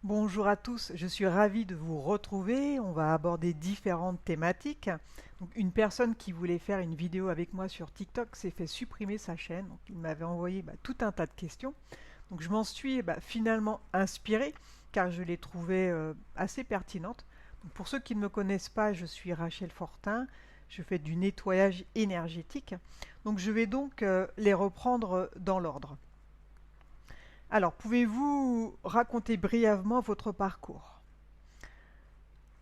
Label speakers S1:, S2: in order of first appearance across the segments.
S1: Bonjour à tous, je suis ravie de vous retrouver. On va aborder différentes thématiques. Donc, une personne qui voulait faire une vidéo avec moi sur TikTok s'est fait supprimer sa chaîne. Donc, il m'avait envoyé tout un tas de questions. Donc, je m'en suis finalement inspirée car je les trouvais assez pertinentes. Donc, pour ceux qui ne me connaissent pas, je suis Rachel Fortin. Je fais du nettoyage énergétique. Donc, je vais donc les reprendre dans l'ordre. Alors, pouvez-vous raconter brièvement votre parcours?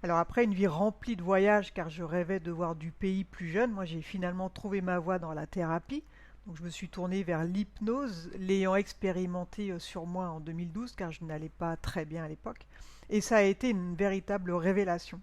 S1: Alors après une vie remplie de voyages, car je rêvais de voir du pays plus jeune, moi j'ai finalement trouvé ma voie dans la thérapie. Donc je me suis tournée vers l'hypnose, l'ayant expérimenté sur moi en 2012, car je n'allais pas très bien à l'époque. Et ça a été une véritable révélation.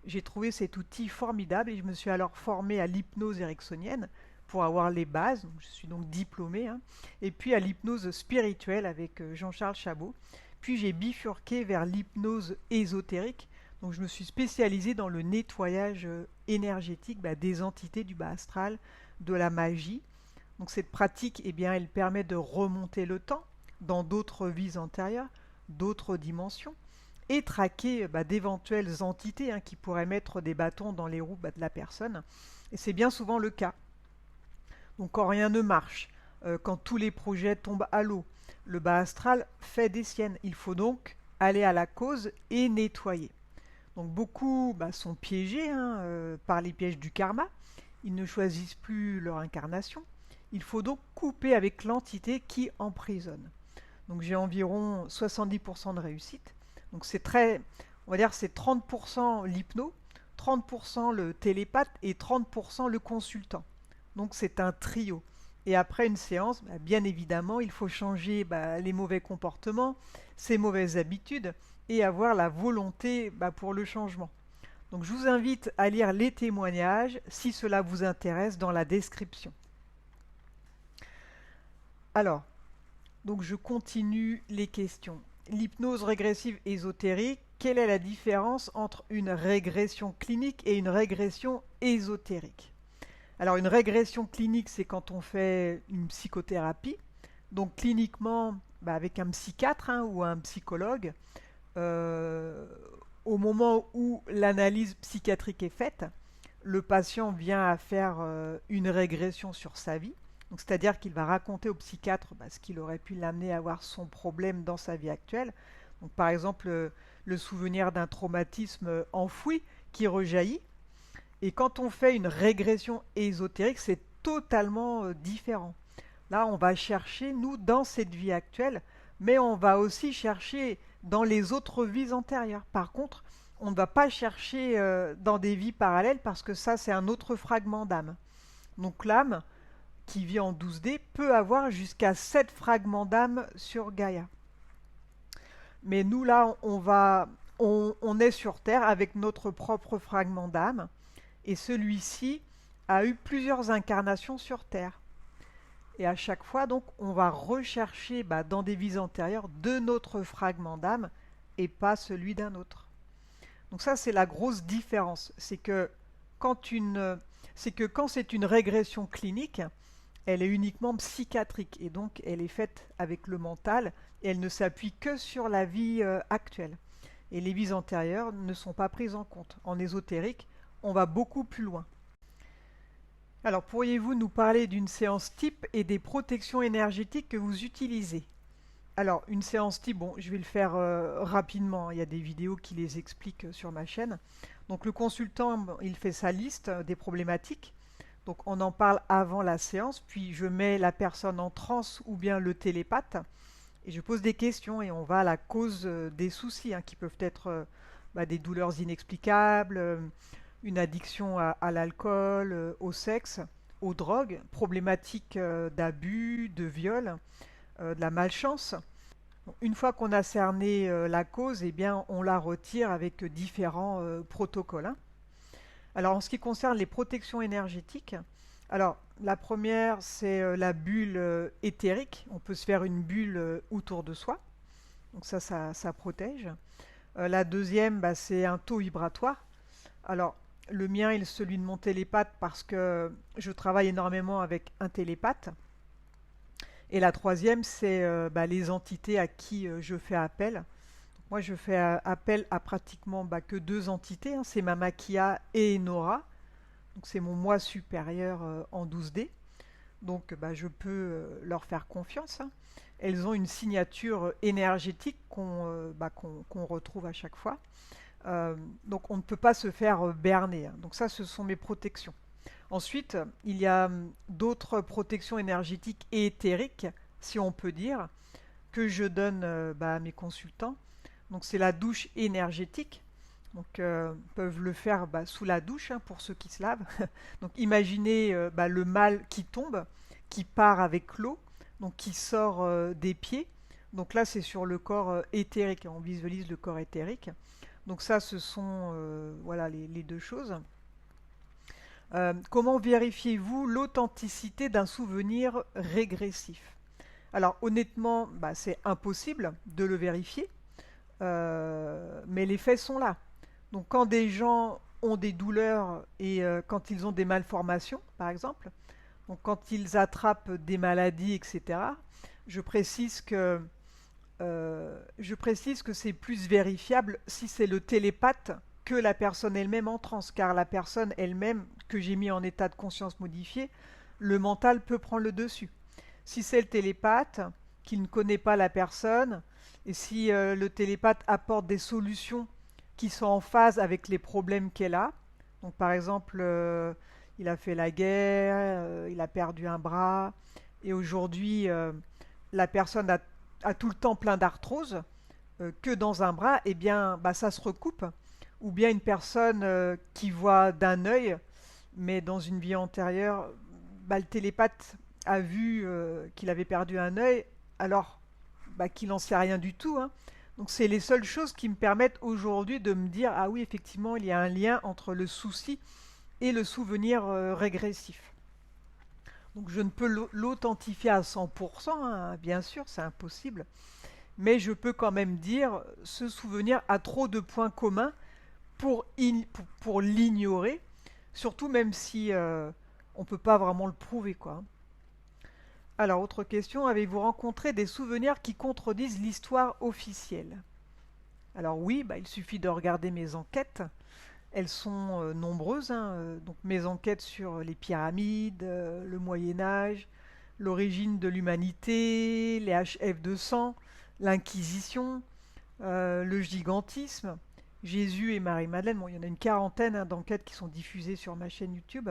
S1: J'ai trouvé cet outil formidable et je me suis alors formée à l'hypnose ericksonienne pour avoir les bases. Donc, je suis donc diplômée, hein, et puis à l'hypnose spirituelle avec Jean-Charles Chabot. Puis j'ai bifurqué vers l'hypnose ésotérique. Donc je me suis spécialisée dans le nettoyage énergétique des entités du bas astral, de la magie. Donc cette pratique, eh bien, elle permet de remonter le temps dans d'autres vies antérieures, d'autres dimensions, et traquer d'éventuelles entités qui pourraient mettre des bâtons dans les roues de la personne. Et c'est bien souvent le cas. Donc quand rien ne marche, quand tous les projets tombent à l'eau, le bas astral fait des siennes. Il faut donc aller à la cause et nettoyer. Donc beaucoup sont piégés par les pièges du karma. Ils ne choisissent plus leur incarnation. Il faut donc couper avec l'entité qui emprisonne. Donc j'ai environ 70% de réussite. Donc c'est très, on va dire c'est 30% l'hypno, 30% le télépathe et 30% le consultant. Donc c'est un trio. Et après une séance, bien évidemment, il faut changer les mauvais comportements, ses mauvaises habitudes et avoir la volonté pour le changement. Donc je vous invite à lire les témoignages si cela vous intéresse dans la description. Alors, donc je continue les questions. L'hypnose régressive ésotérique, quelle est la différence entre une régression clinique et une régression ésotérique? Alors une régression clinique, c'est quand on fait une psychothérapie. Donc cliniquement, avec un psychiatre ou un psychologue, euh, au moment où l'analyse psychiatrique est faite, le patient vient à faire une régression sur sa vie. Donc, c'est-à-dire qu'il va raconter au psychiatre ce qui aurait pu l'amener à avoir son problème dans sa vie actuelle. Donc, par exemple, le souvenir d'un traumatisme enfoui qui rejaillit. Et quand on fait une régression ésotérique, c'est totalement différent. Là, on va chercher, nous, dans cette vie actuelle, mais on va aussi chercher dans les autres vies antérieures. Par contre, on ne va pas chercher dans des vies parallèles parce que ça, c'est un autre fragment d'âme. Donc l'âme, qui vit en 12D, peut avoir jusqu'à 7 fragments d'âme sur Gaïa. Mais nous, là, on est sur Terre avec notre propre fragment d'âme, et celui-ci a eu plusieurs incarnations sur Terre. Et à chaque fois, donc, on va rechercher dans des vies antérieures de notre fragment d'âme et pas celui d'un autre. Donc ça, c'est la grosse différence. C'est que quand c'est une régression clinique, elle est uniquement psychiatrique et donc elle est faite avec le mental et elle ne s'appuie que sur la vie actuelle. Et les vies antérieures ne sont pas prises en compte. En ésotérique, on va beaucoup plus loin. Alors, pourriez-vous nous parler d'une séance type et des protections énergétiques que vous utilisez? Alors, une séance type, bon, je vais le faire rapidement. Il y a des vidéos qui les expliquent sur ma chaîne. Donc, le consultant, il fait sa liste des problématiques. Donc, on en parle avant la séance, puis je mets la personne en transe ou bien le télépathe. Et je pose des questions et on va à la cause des soucis qui peuvent être des douleurs inexplicables, une addiction à l'alcool, au sexe, aux drogues, problématiques d'abus, de viol, de la malchance. Une fois qu'on a cerné la cause, eh bien, on la retire avec différents protocoles. Alors, en ce qui concerne les protections énergétiques, alors la première, c'est la bulle éthérique. On peut se faire une bulle autour de soi. Donc ça protège. La deuxième, c'est un taux vibratoire. Alors, le mien est celui de mon télépathe parce que je travaille énormément avec un télépathe. Et la troisième, c'est les entités à qui je fais appel. Moi, je fais appel à pratiquement que deux entités, hein, c'est Mama Kia et Nora. Donc, c'est mon moi supérieur en 12D. Donc, je peux leur faire confiance, hein. Elles ont une signature énergétique qu'on retrouve à chaque fois. Donc, on ne peut pas se faire berner, hein. Donc, ça, ce sont mes protections. Ensuite, il y a d'autres protections énergétiques et éthériques, si on peut dire, que je donne à mes consultants. Donc c'est la douche énergétique. Donc peuvent le faire sous la douche, hein, pour ceux qui se lavent. Donc imaginez le mal qui tombe, qui part avec l'eau, donc qui sort des pieds. Donc là c'est sur le corps éthérique, on visualise le corps éthérique. Donc ça ce sont voilà les deux choses. Comment vérifiez-vous l'authenticité d'un souvenir régressif? Alors honnêtement, c'est impossible de le vérifier, mais les faits sont là. Donc quand des gens ont des douleurs et quand ils ont des malformations, par exemple, donc quand ils attrapent des maladies, etc., je précise que, c'est plus vérifiable si c'est le télépathe que la personne elle-même en transe, car la personne elle-même que j'ai mis en état de conscience modifié, le mental peut prendre le dessus. Si c'est le télépathe qui ne connaît pas la personne, et si le télépathe apporte des solutions qui sont en phase avec les problèmes qu'elle a, donc par exemple, il a fait la guerre, il a perdu un bras, et aujourd'hui, la personne a tout le temps plein d'arthrose, que dans un bras, eh bien, ça se recoupe. Ou bien une personne qui voit d'un œil, mais dans une vie antérieure, le télépathe a vu qu'il avait perdu un œil, alors qu'il n'en sait rien du tout, hein. Donc c'est les seules choses qui me permettent aujourd'hui de me dire, ah oui, effectivement, il y a un lien entre le souci et le souvenir régressif. Donc je ne peux l'authentifier à 100%, hein, bien sûr, c'est impossible, mais je peux quand même dire, ce souvenir a trop de points communs pour l'ignorer, surtout même si on ne peut pas vraiment le prouver, quoi. Alors, autre question, avez-vous rencontré des souvenirs qui contredisent l'histoire officielle? Alors oui, il suffit de regarder mes enquêtes. Elles sont nombreuses, hein, donc mes enquêtes sur les pyramides, le Moyen Âge, l'origine de l'humanité, les HF200, l'Inquisition, le gigantisme, Jésus et Marie-Madeleine. Bon, il y en a une quarantaine, hein, d'enquêtes qui sont diffusées sur ma chaîne YouTube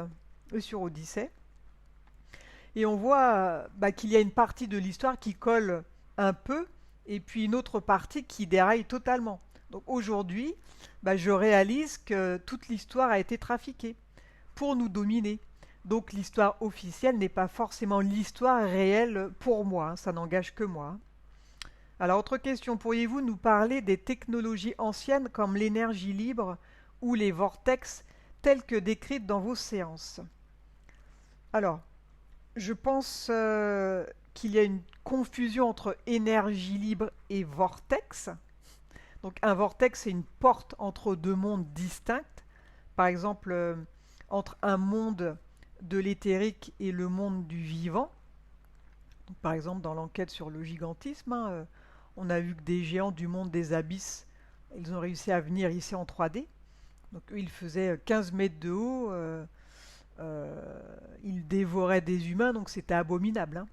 S1: et sur Odyssée. Et on voit qu'il y a une partie de l'histoire qui colle un peu, et puis une autre partie qui déraille totalement. Donc aujourd'hui, je réalise que toute l'histoire a été trafiquée pour nous dominer. Donc l'histoire officielle n'est pas forcément l'histoire réelle pour moi, hein, ça n'engage que moi. Alors autre question, pourriez-vous nous parler des technologies anciennes comme l'énergie libre ou les vortex telles que décrites dans vos séances? Alors, je pense qu'il y a une confusion entre énergie libre et vortex. Donc un vortex, c'est une porte entre deux mondes distincts. Par exemple, entre un monde de l'éthérique et le monde du vivant. Donc, par exemple, dans l'enquête sur le gigantisme, hein, on a vu que des géants du monde des abysses, ils ont réussi à venir ici en 3D. Donc eux, ils faisaient 15 mètres de haut. Ils dévoraient des humains, donc c'était abominable, hein.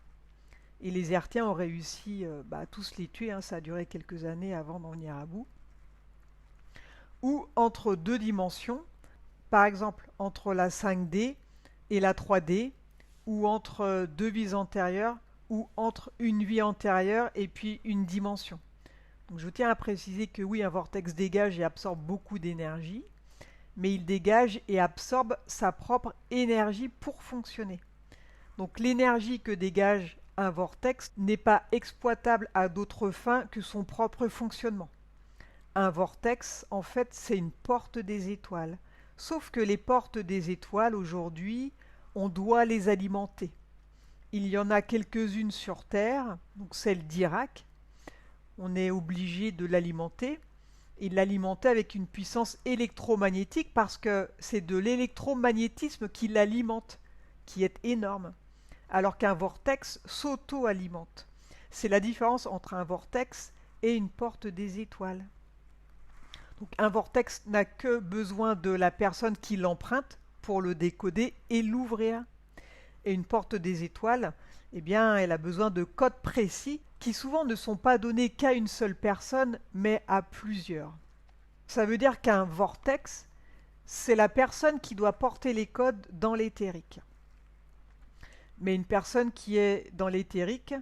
S1: Et les Hertiens ont réussi à tous les tuer, hein. Ça a duré quelques années avant d'en venir à bout. Ou entre deux dimensions, par exemple entre la 5D et la 3D, ou entre deux vies antérieures, ou entre une vie antérieure et puis une dimension. Donc je tiens à préciser que oui, un vortex dégage et absorbe beaucoup d'énergie, mais il dégage et absorbe sa propre énergie pour fonctionner. Donc l'énergie que dégage un vortex n'est pas exploitable à d'autres fins que son propre fonctionnement. Un vortex, en fait, c'est une porte des étoiles. Sauf que les portes des étoiles, aujourd'hui, on doit les alimenter. Il y en a quelques-unes sur Terre, donc celle d'Irak. On est obligé de l'alimenter et de l'alimenter avec une puissance électromagnétique parce que c'est de l'électromagnétisme qui l'alimente, qui est énorme, alors qu'un vortex s'auto-alimente. C'est la différence entre un vortex et une porte des étoiles. Donc un vortex n'a que besoin de la personne qui l'emprunte pour le décoder et l'ouvrir. Et une porte des étoiles, eh bien, elle a besoin de codes précis qui souvent ne sont pas donnés qu'à une seule personne, mais à plusieurs. Ça veut dire qu'un vortex, c'est la personne qui doit porter les codes dans l'éthérique. Mais une personne qui est dans l'éthérique,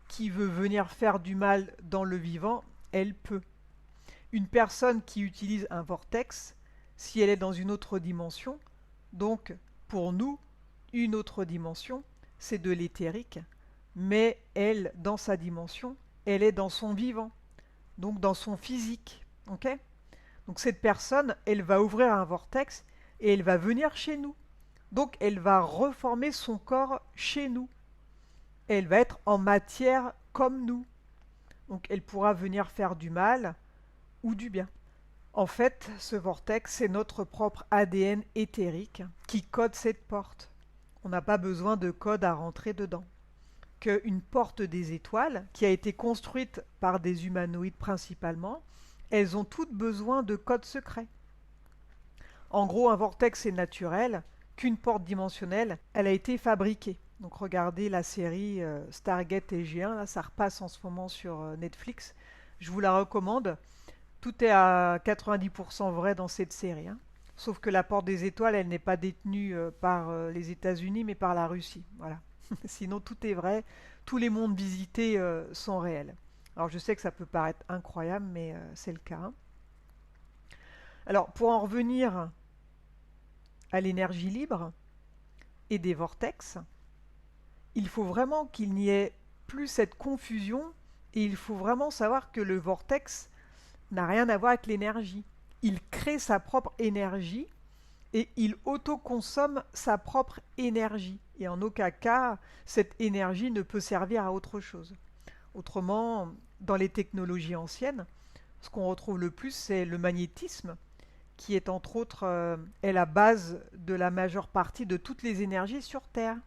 S1: qui veut venir faire du mal dans le vivant, elle peut. Une personne qui utilise un vortex, si elle est dans une autre dimension, donc pour nous, une autre dimension, c'est de l'éthérique, mais elle, dans sa dimension, elle est dans son vivant, donc dans son physique. Ok? Donc cette personne, elle va ouvrir un vortex et elle va venir chez nous. Donc elle va reformer son corps chez nous. Elle va être en matière comme nous. Donc elle pourra venir faire du mal ou du bien. En fait, ce vortex, c'est notre propre ADN éthérique qui code cette porte. On n'a pas besoin de code à rentrer dedans. Qu'une porte des étoiles, qui a été construite par des humanoïdes principalement, elles ont toutes besoin de codes secrets. En gros, un vortex est naturel, qu'une porte dimensionnelle, elle a été fabriquée. Donc regardez la série Stargate SG1, là, ça repasse en ce moment sur Netflix. Je vous la recommande. Tout est à 90% vrai dans cette série, hein. Sauf que la porte des étoiles, elle n'est pas détenue par les États-Unis, mais par la Russie. Voilà. Sinon, tout est vrai. Tous les mondes visités sont réels. Alors, je sais que ça peut paraître incroyable, mais c'est le cas, hein. Alors, pour en revenir à l'énergie libre et des vortex, il faut vraiment qu'il n'y ait plus cette confusion et il faut vraiment savoir que le vortex n'a rien à voir avec l'énergie. Il crée sa propre énergie et il autoconsomme sa propre énergie. Et en aucun cas, cette énergie ne peut servir à autre chose. Autrement, dans les technologies anciennes, ce qu'on retrouve le plus, c'est le magnétisme, qui est entre autres est la base de la majeure partie de toutes les énergies sur Terre.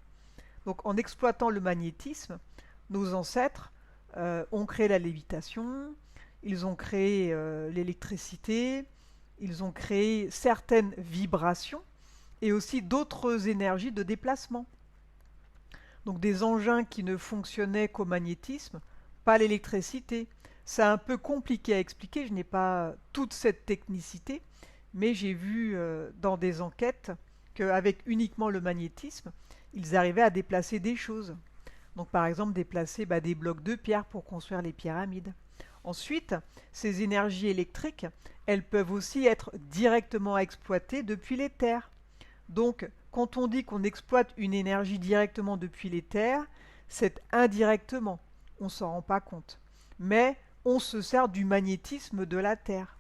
S1: Donc en exploitant le magnétisme, nos ancêtres ont créé la lévitation, ils ont créé l'électricité, ils ont créé certaines vibrations et aussi d'autres énergies de déplacement. Donc des engins qui ne fonctionnaient qu'au magnétisme, pas l'électricité. C'est un peu compliqué à expliquer, je n'ai pas toute cette technicité, mais j'ai vu dans des enquêtes qu'avec uniquement le magnétisme, ils arrivaient à déplacer des choses. Donc par exemple déplacer des blocs de pierre pour construire les pyramides. Ensuite, ces énergies électriques, elles peuvent aussi être directement exploitées depuis les terres. Donc, quand on dit qu'on exploite une énergie directement depuis les terres, c'est indirectement, on ne s'en rend pas compte. Mais on se sert du magnétisme de la Terre.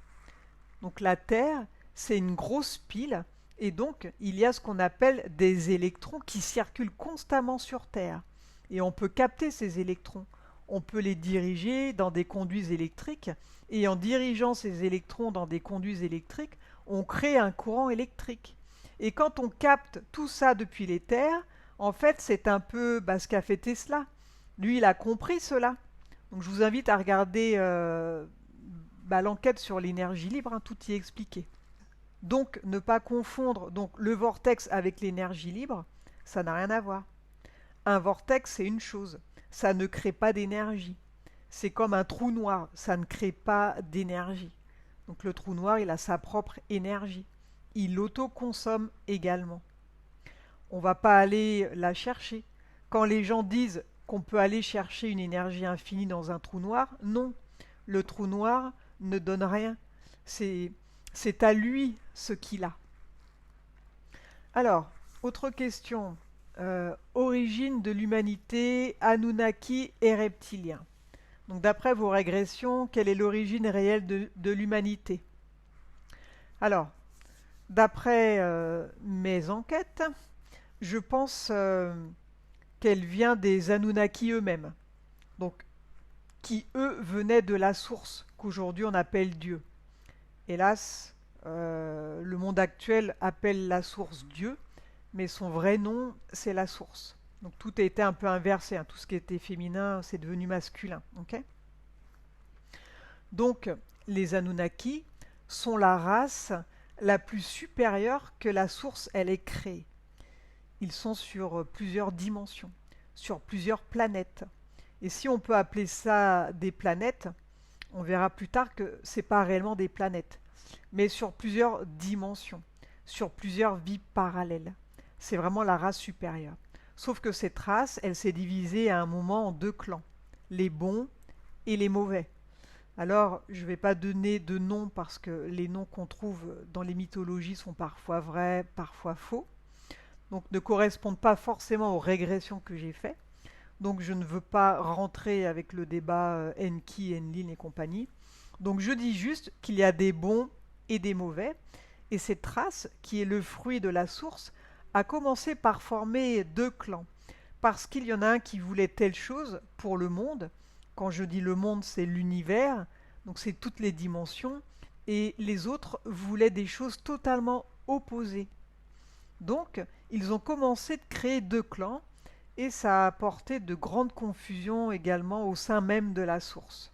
S1: Donc la Terre, c'est une grosse pile, et donc il y a ce qu'on appelle des électrons qui circulent constamment sur Terre. Et on peut capter ces électrons. On peut les diriger dans des conduits électriques, et en dirigeant ces électrons dans des conduits électriques, on crée un courant électrique. Et quand on capte tout ça depuis les terres, en fait, c'est un peu ce qu'a fait Tesla. Lui, il a compris cela. Donc, je vous invite à regarder l'enquête sur l'énergie libre, hein, tout y est expliqué. Donc, ne pas confondre le vortex avec l'énergie libre, ça n'a rien à voir. Un vortex, c'est une chose, ça ne crée pas d'énergie. C'est comme un trou noir, ça ne crée pas d'énergie. Donc le trou noir, il a sa propre énergie. Il l'autoconsomme également. On ne va pas aller la chercher. Quand les gens disent qu'on peut aller chercher une énergie infinie dans un trou noir, non. Le trou noir ne donne rien. C'est à lui ce qu'il a. Alors, autre question. Origine de l'humanité, Anunnaki et reptiliens. Donc d'après vos régressions, quelle est l'origine réelle de l'humanité? Alors, d'après mes enquêtes, je pense qu'elle vient des Anunnaki eux-mêmes, donc qui eux venaient de la source qu'aujourd'hui on appelle Dieu. Hélas, le monde actuel appelle la source Dieu, mais son vrai nom c'est la source. Donc tout a été un peu inversé, hein. Tout ce qui était féminin c'est devenu masculin. Okay, donc les Anunnaki sont la race la plus supérieure que la source elle ait créée. Ils sont sur plusieurs dimensions, sur plusieurs planètes. Et si on peut appeler ça des planètes, on verra plus tard que ce n'est pas réellement des planètes, mais sur plusieurs dimensions, sur plusieurs vies parallèles. C'est vraiment la race supérieure. Sauf que cette race, elle s'est divisée à un moment en deux clans, les bons et les mauvais. Alors, je ne vais pas donner de noms parce que les noms qu'on trouve dans les mythologies sont parfois vrais, parfois faux, donc ne correspondent pas forcément aux régressions que j'ai faites. Donc je ne veux pas rentrer avec le débat Enki, Enlil et compagnie. Donc je dis juste qu'il y a des bons et des mauvais. Et cette race, qui est le fruit de la source, a commencé par former deux clans. Parce qu'il y en a un qui voulait telle chose pour le monde. Quand je dis le monde, c'est l'univers. Donc c'est toutes les dimensions. Et les autres voulaient des choses totalement opposées. Donc ils ont commencé de créer deux clans et ça a apporté de grandes confusions également au sein même de la source.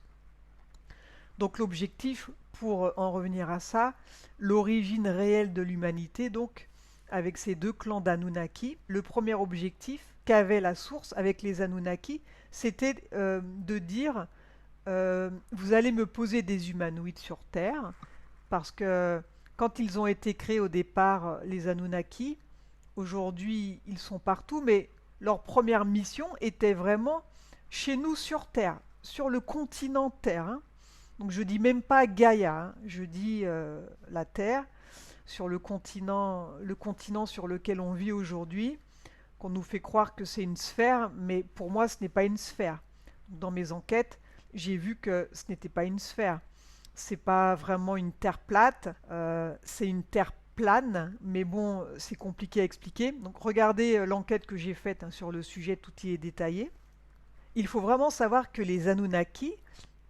S1: Donc l'objectif, pour en revenir à ça, l'origine réelle de l'humanité, donc avec ces deux clans d'Anunnaki, le premier objectif qu'avait la source avec les Anunnaki, c'était de dire vous allez me poser des humanoïdes sur Terre, parce que quand ils ont été créés au départ, les Anunnaki, aujourd'hui ils sont partout, mais leur première mission était vraiment chez nous sur Terre, sur le continent Terre, hein. Donc je dis même pas Gaïa, hein, je dis la Terre, sur le continent sur lequel on vit aujourd'hui, qu'on nous fait croire que c'est une sphère, mais pour moi ce n'est pas une sphère. Dans mes enquêtes, j'ai vu que ce n'était pas une sphère. C'est pas vraiment une terre plate, c'est une terre plane, mais bon, c'est compliqué à expliquer. Donc regardez l'enquête que j'ai faite hein, sur le sujet, tout y est détaillé. Il faut vraiment savoir que les Anunnaki,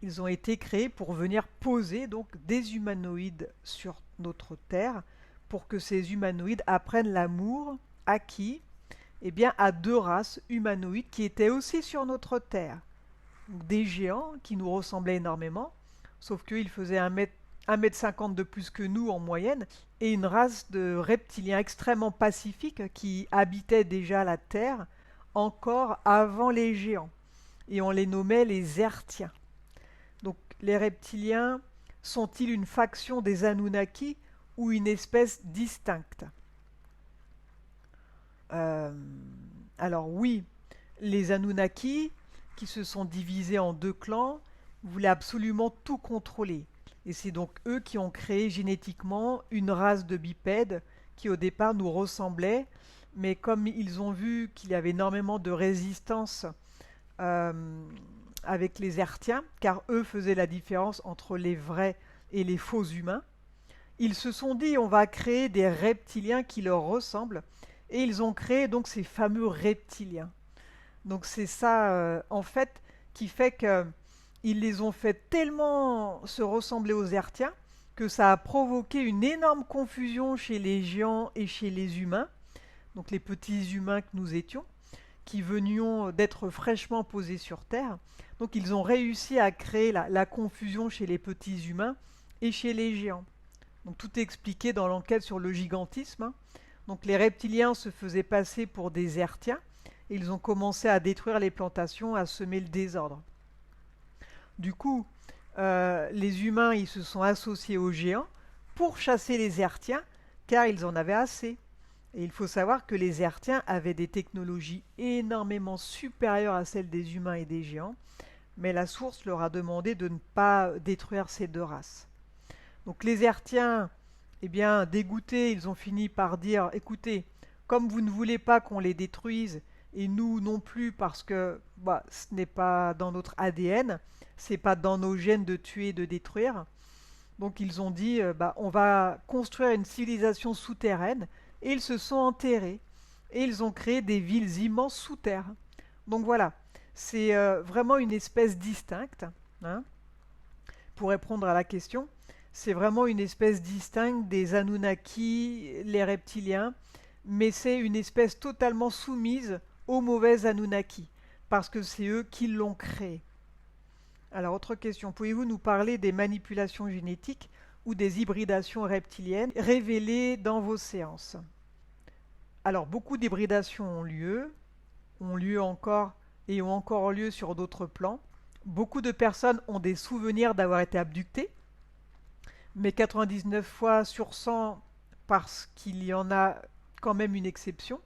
S1: ils ont été créés pour venir poser donc des humanoïdes sur notre Terre, pour que ces humanoïdes apprennent l'amour à qui? Eh bien à deux races humanoïdes qui étaient aussi sur notre Terre. Donc, des géants qui nous ressemblaient énormément, sauf qu'ils faisaient 1 mètre 50 de plus que nous en moyenne, et une race de reptiliens extrêmement pacifiques qui habitaient déjà la Terre encore avant les géants. Et on les nommait les Ertiens. Donc les reptiliens sont-ils une faction des Anunnaki ou une espèce distincte? Euh, alors oui, les Anunnaki, qui se sont divisés en deux clans, voulaient absolument tout contrôler. Et c'est donc eux qui ont créé génétiquement une race de bipèdes qui au départ nous ressemblait, mais comme ils ont vu qu'il y avait énormément de résistance euh, avec les Ertiens, car eux faisaient la différence entre les vrais et les faux humains, ils se sont dit on va créer des reptiliens qui leur ressemblent, et ils ont créé donc ces fameux reptiliens. Donc c'est ça en fait qui fait que ils les ont fait tellement se ressembler aux Ertiens que ça a provoqué une énorme confusion chez les géants et chez les humains, donc les petits humains que nous étions, qui venions d'être fraîchement posés sur Terre. Donc ils ont réussi à créer la confusion chez les petits humains et chez les géants. Donc tout est expliqué dans l'enquête sur le gigantisme, hein. Donc les reptiliens se faisaient passer pour des Ertiens et ils ont commencé à détruire les plantations, à semer le désordre. Du coup, les humains ils se sont associés aux géants pour chasser les Ertiens, car ils en avaient assez. Et il faut savoir que les Ertiens avaient des technologies énormément supérieures à celles des humains et des géants, mais la source leur a demandé de ne pas détruire ces deux races. Donc les Ertiens, eh bien, dégoûtés, ils ont fini par dire, écoutez, comme vous ne voulez pas qu'on les détruise, et nous non plus parce que bah, ce n'est pas dans notre ADN, c'est pas dans nos gènes de tuer et de détruire. Donc ils ont dit, bah, on va construire une civilisation souterraine, et ils se sont enterrés. Et ils ont créé des villes immenses sous terre. Donc voilà, c'est vraiment une espèce distincte, hein, pour répondre à la question. C'est vraiment une espèce distincte des Anunnaki, les reptiliens, mais c'est une espèce totalement soumise aux mauvais Anunnaki, parce que c'est eux qui l'ont créé. Alors, autre question, pouvez-vous nous parler des manipulations génétiques ou des hybridations reptiliennes révélées dans vos séances. Alors, beaucoup d'hybridations ont lieu encore et ont encore lieu sur d'autres plans. Beaucoup de personnes ont des souvenirs d'avoir été abductées, mais 99 fois sur 100, parce qu'il y en a quand même une exception,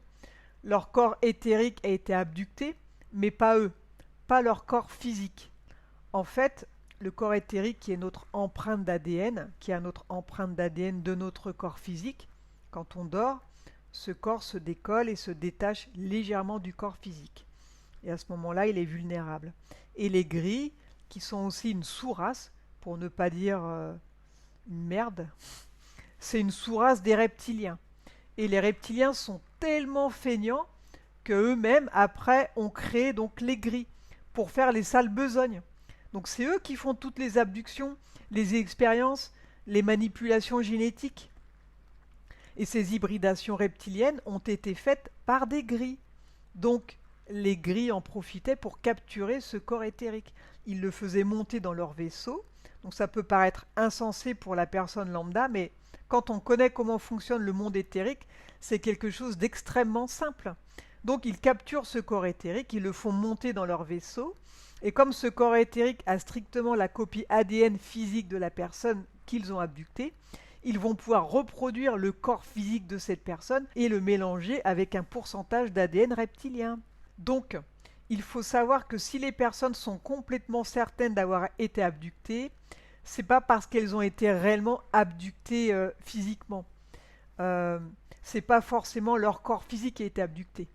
S1: leur corps éthérique a été abducté, mais pas eux, pas leur corps physique. En fait, le corps éthérique qui est notre empreinte d'ADN, qui a notre empreinte d'ADN de notre corps physique, quand on dort, ce corps se décolle et se détache légèrement du corps physique. Et à ce moment-là, il est vulnérable. Et les gris, qui sont aussi une sous-race, pour ne pas dire une merde, c'est une sous-race des reptiliens. Et les reptiliens sont tellement feignants qu'eux-mêmes, après, ont créé donc les gris pour faire les sales besognes. Donc c'est eux qui font toutes les abductions, les expériences, les manipulations génétiques. Et ces hybridations reptiliennes ont été faites par des gris. Donc les gris en profitaient pour capturer ce corps éthérique. Ils le faisaient monter dans leur vaisseau. Donc ça peut paraître insensé pour la personne lambda, mais quand on connaît comment fonctionne le monde éthérique, c'est quelque chose d'extrêmement simple. Donc ils capturent ce corps éthérique, ils le font monter dans leur vaisseau, et comme ce corps éthérique a strictement la copie ADN physique de la personne qu'ils ont abductée, ils vont pouvoir reproduire le corps physique de cette personne et le mélanger avec un pourcentage d'ADN reptilien. Donc, il faut savoir que si les personnes sont complètement certaines d'avoir été abductées, c'est pas parce qu'elles ont été réellement abductées physiquement. C'est pas forcément leur corps physique qui a été abducté.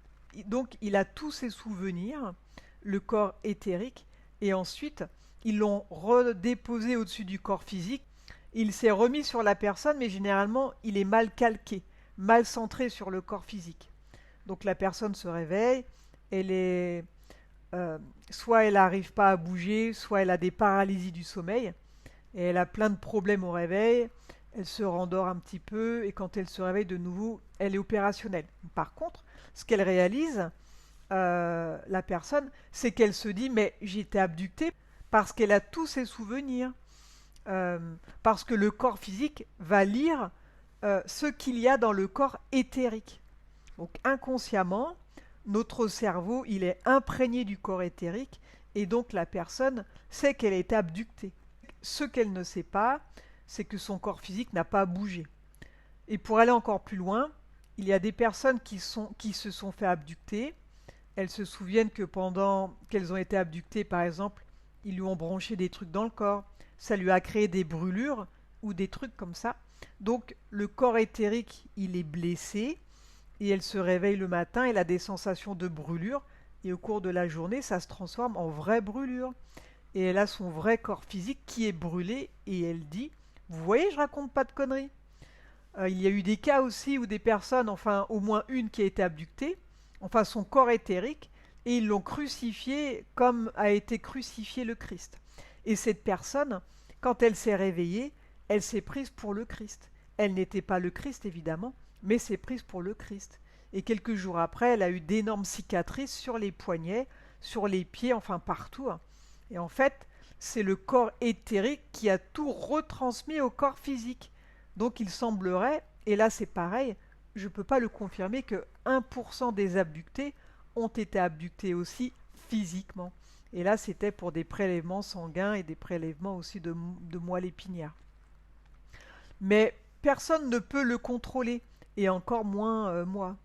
S1: Donc, il a tous ses souvenirs, le corps éthérique, et ensuite, ils l'ont redéposé au-dessus du corps physique. Il s'est remis sur la personne, mais généralement, il est mal calqué, mal centré sur le corps physique. Donc, la personne se réveille, elle est... soit elle n'arrive pas à bouger, soit elle a des paralysies du sommeil, et elle a plein de problèmes au réveil, elle se rendort un petit peu, et quand elle se réveille de nouveau, elle est opérationnelle. Par contre, ce qu'elle réalise, la personne, c'est qu'elle se dit, mais j'ai été abductée parce qu'elle a tous ses souvenirs, parce que le corps physique va lire ce qu'il y a dans le corps éthérique. Donc inconsciemment, notre cerveau, il est imprégné du corps éthérique, et donc la personne sait qu'elle est abductée. Ce qu'elle ne sait pas, c'est que son corps physique n'a pas bougé. Et pour aller encore plus loin, il y a des personnes qui se sont fait abducter. Elles se souviennent que pendant qu'elles ont été abductées, par exemple, ils lui ont branché des trucs dans le corps. Ça lui a créé des brûlures ou des trucs comme ça. Donc le corps éthérique, il est blessé, et elle se réveille le matin, elle a des sensations de brûlure, et au cours de la journée, ça se transforme en vraie brûlure. Et elle a son vrai corps physique qui est brûlé, et elle dit, vous voyez, je raconte pas de conneries. Il y a eu des cas aussi où des personnes, enfin au moins une qui a été abductée, enfin son corps éthérique, et ils l'ont crucifié comme a été crucifié le Christ. Et cette personne, quand elle s'est réveillée, elle s'est prise pour le Christ. Elle n'était pas le Christ évidemment, mais s'est prise pour le Christ. Et quelques jours après, elle a eu d'énormes cicatrices sur les poignets, sur les pieds, enfin partout. Et en fait, c'est le corps éthérique qui a tout retransmis au corps physique. Donc il semblerait, et là c'est pareil, je ne peux pas le confirmer, que 1% des abductés ont été abductés aussi physiquement. Et là c'était pour des prélèvements sanguins et des prélèvements aussi de moelle épinière. Mais personne ne peut le contrôler, et encore moins moi.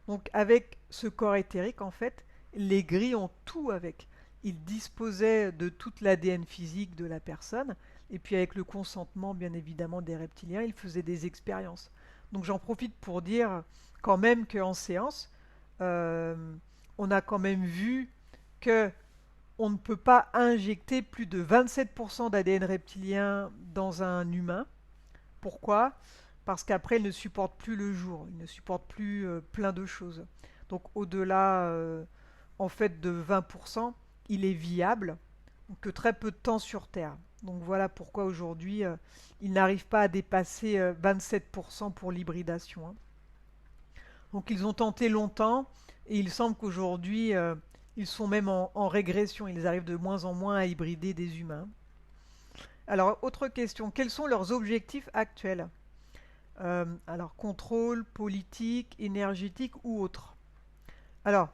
S1: Donc avec ce corps éthérique, en fait, les gris ont tout avec. Ils disposaient de toute l'ADN physique de la personne, et puis avec le consentement bien évidemment des reptiliens, ils faisaient des expériences. Donc j'en profite pour dire quand même qu'en séance, on a quand même vu que on ne peut pas injecter plus de 27% d'ADN reptilien dans un humain. Pourquoi? Parce qu'après, il ne supporte plus le jour, il ne supporte plus plein de choses. Donc au-delà en fait de 20%, il est viable que très peu de temps sur Terre. Donc voilà pourquoi aujourd'hui, il n'arrive pas à dépasser 27% pour l'hybridation. Donc ils ont tenté longtemps, et il semble qu'aujourd'hui, ils sont même en régression. Ils arrivent de moins en moins à hybrider des humains. Alors, autre question, quels sont leurs objectifs actuels? Alors, contrôle, politique, énergétique ou autre? Alors,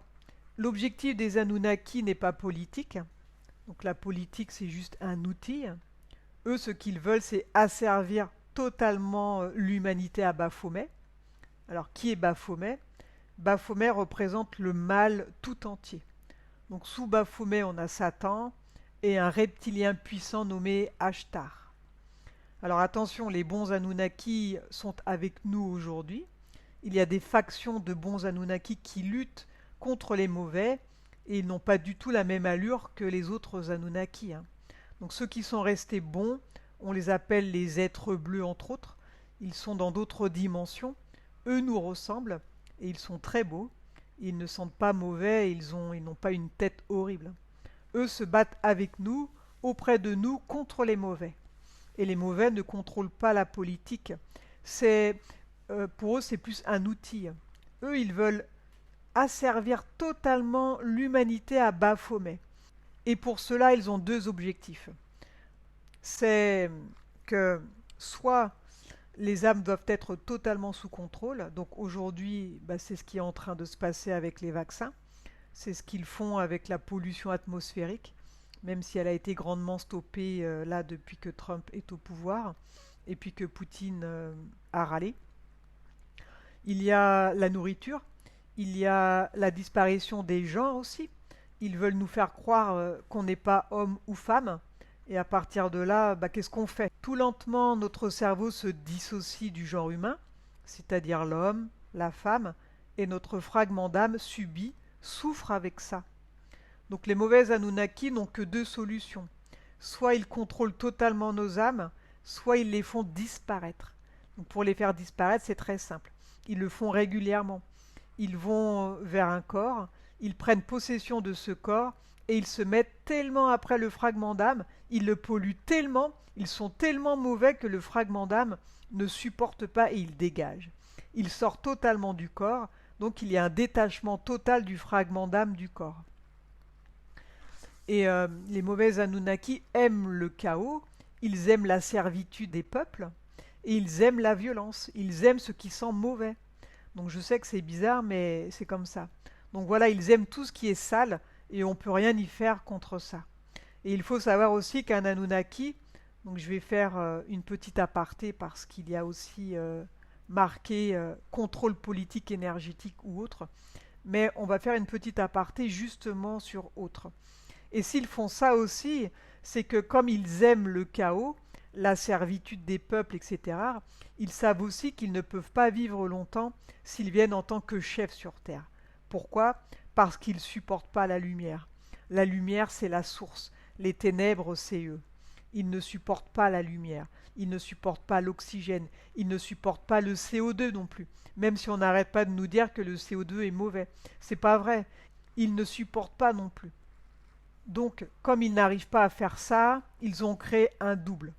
S1: l'objectif des Anunnaki n'est pas politique. Donc la politique, c'est juste un outil. Eux, ce qu'ils veulent, c'est asservir totalement l'humanité à Baphomet. Alors, qui est Baphomet? Baphomet représente le mal tout entier. Donc sous Baphomet, on a Satan et un reptilien puissant nommé Ashtar. Alors attention, les bons Anunnaki sont avec nous aujourd'hui. Il y a des factions de bons Anunnaki qui luttent contre les mauvais et ils n'ont pas du tout la même allure que les autres Anunnaki, hein. Donc ceux qui sont restés bons, on les appelle les êtres bleus entre autres. Ils sont dans d'autres dimensions. Eux nous ressemblent et ils sont très beaux. Ils ne sentent pas mauvais, ils n'ont pas une tête horrible. Eux se battent avec nous, auprès de nous, contre les mauvais. Et les mauvais ne contrôlent pas la politique. Pour eux, c'est plus un outil. Eux, ils veulent asservir totalement l'humanité à Baphomet. Et pour cela, ils ont deux objectifs. C'est que soit les âmes doivent être totalement sous contrôle. Donc aujourd'hui, c'est ce qui est en train de se passer avec les vaccins. C'est ce qu'ils font avec la pollution atmosphérique, même si elle a été grandement stoppée là depuis que Trump est au pouvoir et puis que Poutine a râlé. Il y a la nourriture, il y a la disparition des genres aussi. Ils veulent nous faire croire qu'on n'est pas homme ou femme. Et à partir de là, qu'est-ce qu'on fait? Tout lentement, notre cerveau se dissocie du genre humain, c'est-à-dire l'homme, la femme, et notre fragment d'âme subit, souffre avec ça. Donc les mauvais Anunnaki n'ont que deux solutions. Soit ils contrôlent totalement nos âmes, soit ils les font disparaître. Donc pour les faire disparaître, c'est très simple. Ils le font régulièrement. Ils vont vers un corps, ils prennent possession de ce corps et ils se mettent tellement après le fragment d'âme, ils le polluent tellement, ils sont tellement mauvais que le fragment d'âme ne supporte pas et il dégage. Il sort totalement du corps, donc il y a un détachement total du fragment d'âme du corps. Et les mauvais Anunnaki aiment le chaos, ils aiment la servitude des peuples, et ils aiment la violence, ils aiment ce qui sent mauvais. Donc je sais que c'est bizarre, mais c'est comme ça. Donc voilà, ils aiment tout ce qui est sale, et on ne peut rien y faire contre ça. Et il faut savoir aussi qu'un Anunnaki, donc je vais faire une petite aparté parce qu'il y a aussi marqué contrôle politique, énergétique ou autre, mais on va faire une petite aparté justement sur autre. Et s'ils font ça aussi, c'est que comme ils aiment le chaos, la servitude des peuples, etc., ils savent aussi qu'ils ne peuvent pas vivre longtemps s'ils viennent en tant que chefs sur Terre. Pourquoi? Parce qu'ils ne supportent pas la lumière. La lumière, c'est la source. Les ténèbres, c'est eux. Ils ne supportent pas la lumière. Ils ne supportent pas l'oxygène. Ils ne supportent pas le CO2 non plus. Même si on n'arrête pas de nous dire que le CO2 est mauvais. C'est pas vrai. Ils ne supportent pas non plus. Donc, comme ils n'arrivent pas à faire ça, ils ont créé un double.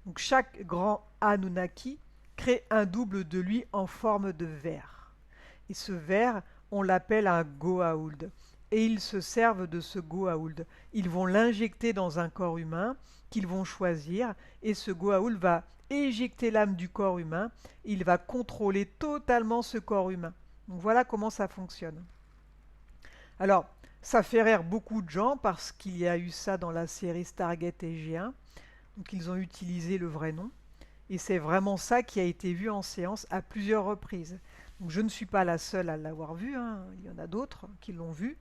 S1: Donc, chaque grand Anunnaki crée un double de lui en forme de ver. Et ce ver, on l'appelle un Goa'uld. Et ils se servent de ce Goa'uld. Ils vont l'injecter dans un corps humain qu'ils vont choisir. Et ce Goa'uld va éjecter l'âme du corps humain. Il va contrôler totalement ce corps humain. Donc voilà comment ça fonctionne. Alors, ça fait rire beaucoup de gens parce qu'il y a eu ça dans la série Stargate SG1. Donc ils ont utilisé le vrai nom. Et c'est vraiment ça qui a été vu en séance à plusieurs reprises. Donc je ne suis pas la seule à l'avoir vu, hein. Il y en a d'autres qui l'ont vu.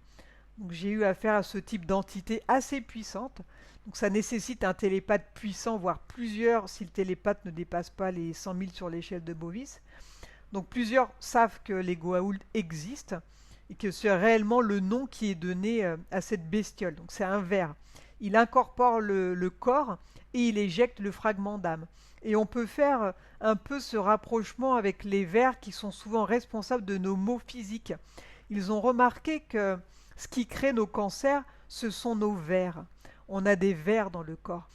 S1: Donc j'ai eu affaire à ce type d'entité assez puissante. Donc ça nécessite un télépathe puissant, voire plusieurs, si le télépathe ne dépasse pas les 100 000 sur l'échelle de Bovis. Donc plusieurs savent que les Goa'uld existent et que c'est réellement le nom qui est donné à cette bestiole. Donc c'est un ver. Il incorpore le corps et il éjecte le fragment d'âme. Et on peut faire un peu ce rapprochement avec les vers qui sont souvent responsables de nos maux physiques. Ils ont remarqué que ce qui crée nos cancers, ce sont nos vers. On a des vers dans le corps.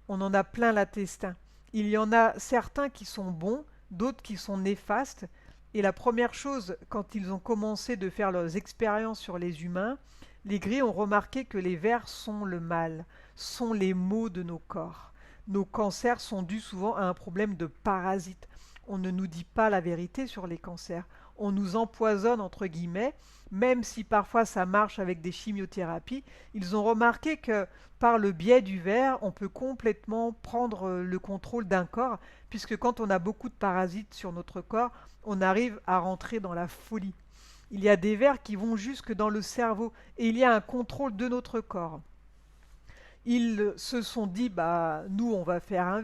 S1: On en a plein l'intestin. Il y en a certains qui sont bons, d'autres qui sont néfastes. Et la première chose, quand ils ont commencé de faire leurs expériences sur les humains, les gris ont remarqué que les vers sont le mal, sont les maux de nos corps. nos cancers sont dus souvent à un problème de parasites. On ne nous dit pas la vérité sur les cancers. On nous empoisonne, entre guillemets, même si parfois ça marche avec des chimiothérapies. Ils ont remarqué que par le biais du verre, on peut complètement prendre le contrôle d'un corps, puisque quand on a beaucoup de parasites sur notre corps, on arrive à rentrer dans la folie. Il y a des vers qui vont jusque dans le cerveau et il y a un contrôle de notre corps. Ils se sont dit, bah, nous, on va faire un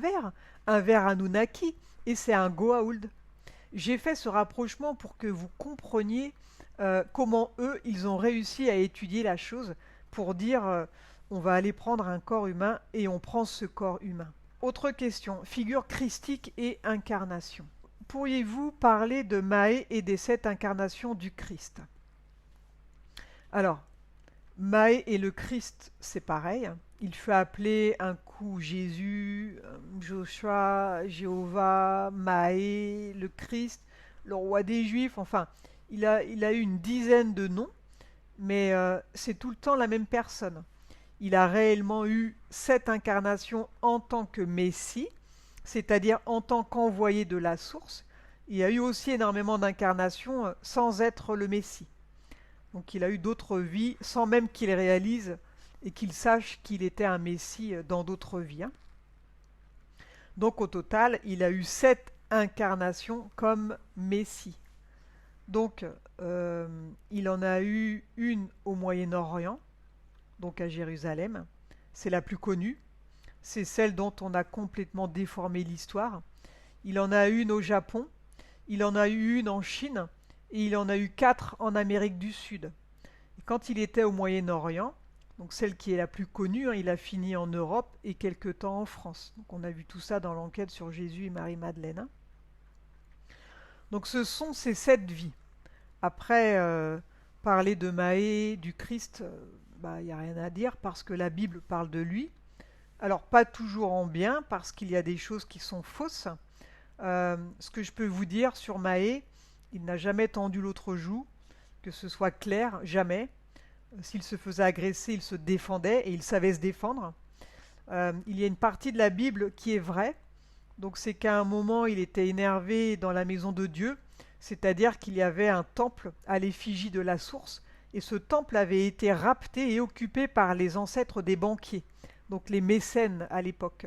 S1: ver Anunnaki, et c'est un Goa'uld. J'ai fait ce rapprochement pour que vous compreniez comment eux, ils ont réussi à étudier la chose pour dire, on va aller prendre un corps humain et on prend ce corps humain. Autre question, figure christique et incarnation. Pourriez-vous parler de Mahé et des 7 incarnations du Christ? Alors, Mahé et le Christ, c'est pareil. Il fut appelé un coup Jésus, Joshua, Jéhovah, Mahé, le Christ, le roi des Juifs. Enfin, il a eu une dizaine de noms, mais c'est tout le temps la même personne. Il a réellement eu 7 incarnations en tant que Messie, c'est-à-dire en tant qu'envoyé de la source. Il y a eu aussi énormément d'incarnations sans être le Messie. Donc il a eu d'autres vies sans même qu'il réalise et qu'il sache qu'il était un Messie dans d'autres vies, hein. Donc au total, il a eu 7 incarnations comme Messie. Donc il en a eu une au Moyen-Orient, donc à Jérusalem. C'est la plus connue. C'est celle dont on a complètement déformé l'histoire. Il en a une au Japon, il en a eu une en Chine, et il en a eu 4 en Amérique du Sud. Et quand il était au Moyen-Orient, donc celle qui est la plus connue, hein, il a fini en Europe et quelque temps en France. Donc on a vu tout ça dans l'enquête sur Jésus et Marie-Madeleine, hein. Donc ce sont ces 7 vies. Après, parler de Mahé, du Christ, bah, il n'y a rien à dire parce que la Bible parle de lui. Alors pas toujours en bien parce qu'il y a des choses qui sont fausses. Ce que je peux vous dire sur Mahé, il n'a jamais tendu l'autre joue, que ce soit clair, jamais. S'il se faisait agresser, il se défendait et il savait se défendre. Il y a une partie de la Bible qui est vraie, donc c'est qu'à un moment il était énervé dans la maison de Dieu, c'est-à-dire qu'il y avait un temple à l'effigie de la source, et ce temple avait été rapté et occupé par les ancêtres des banquiers, donc les mécènes à l'époque.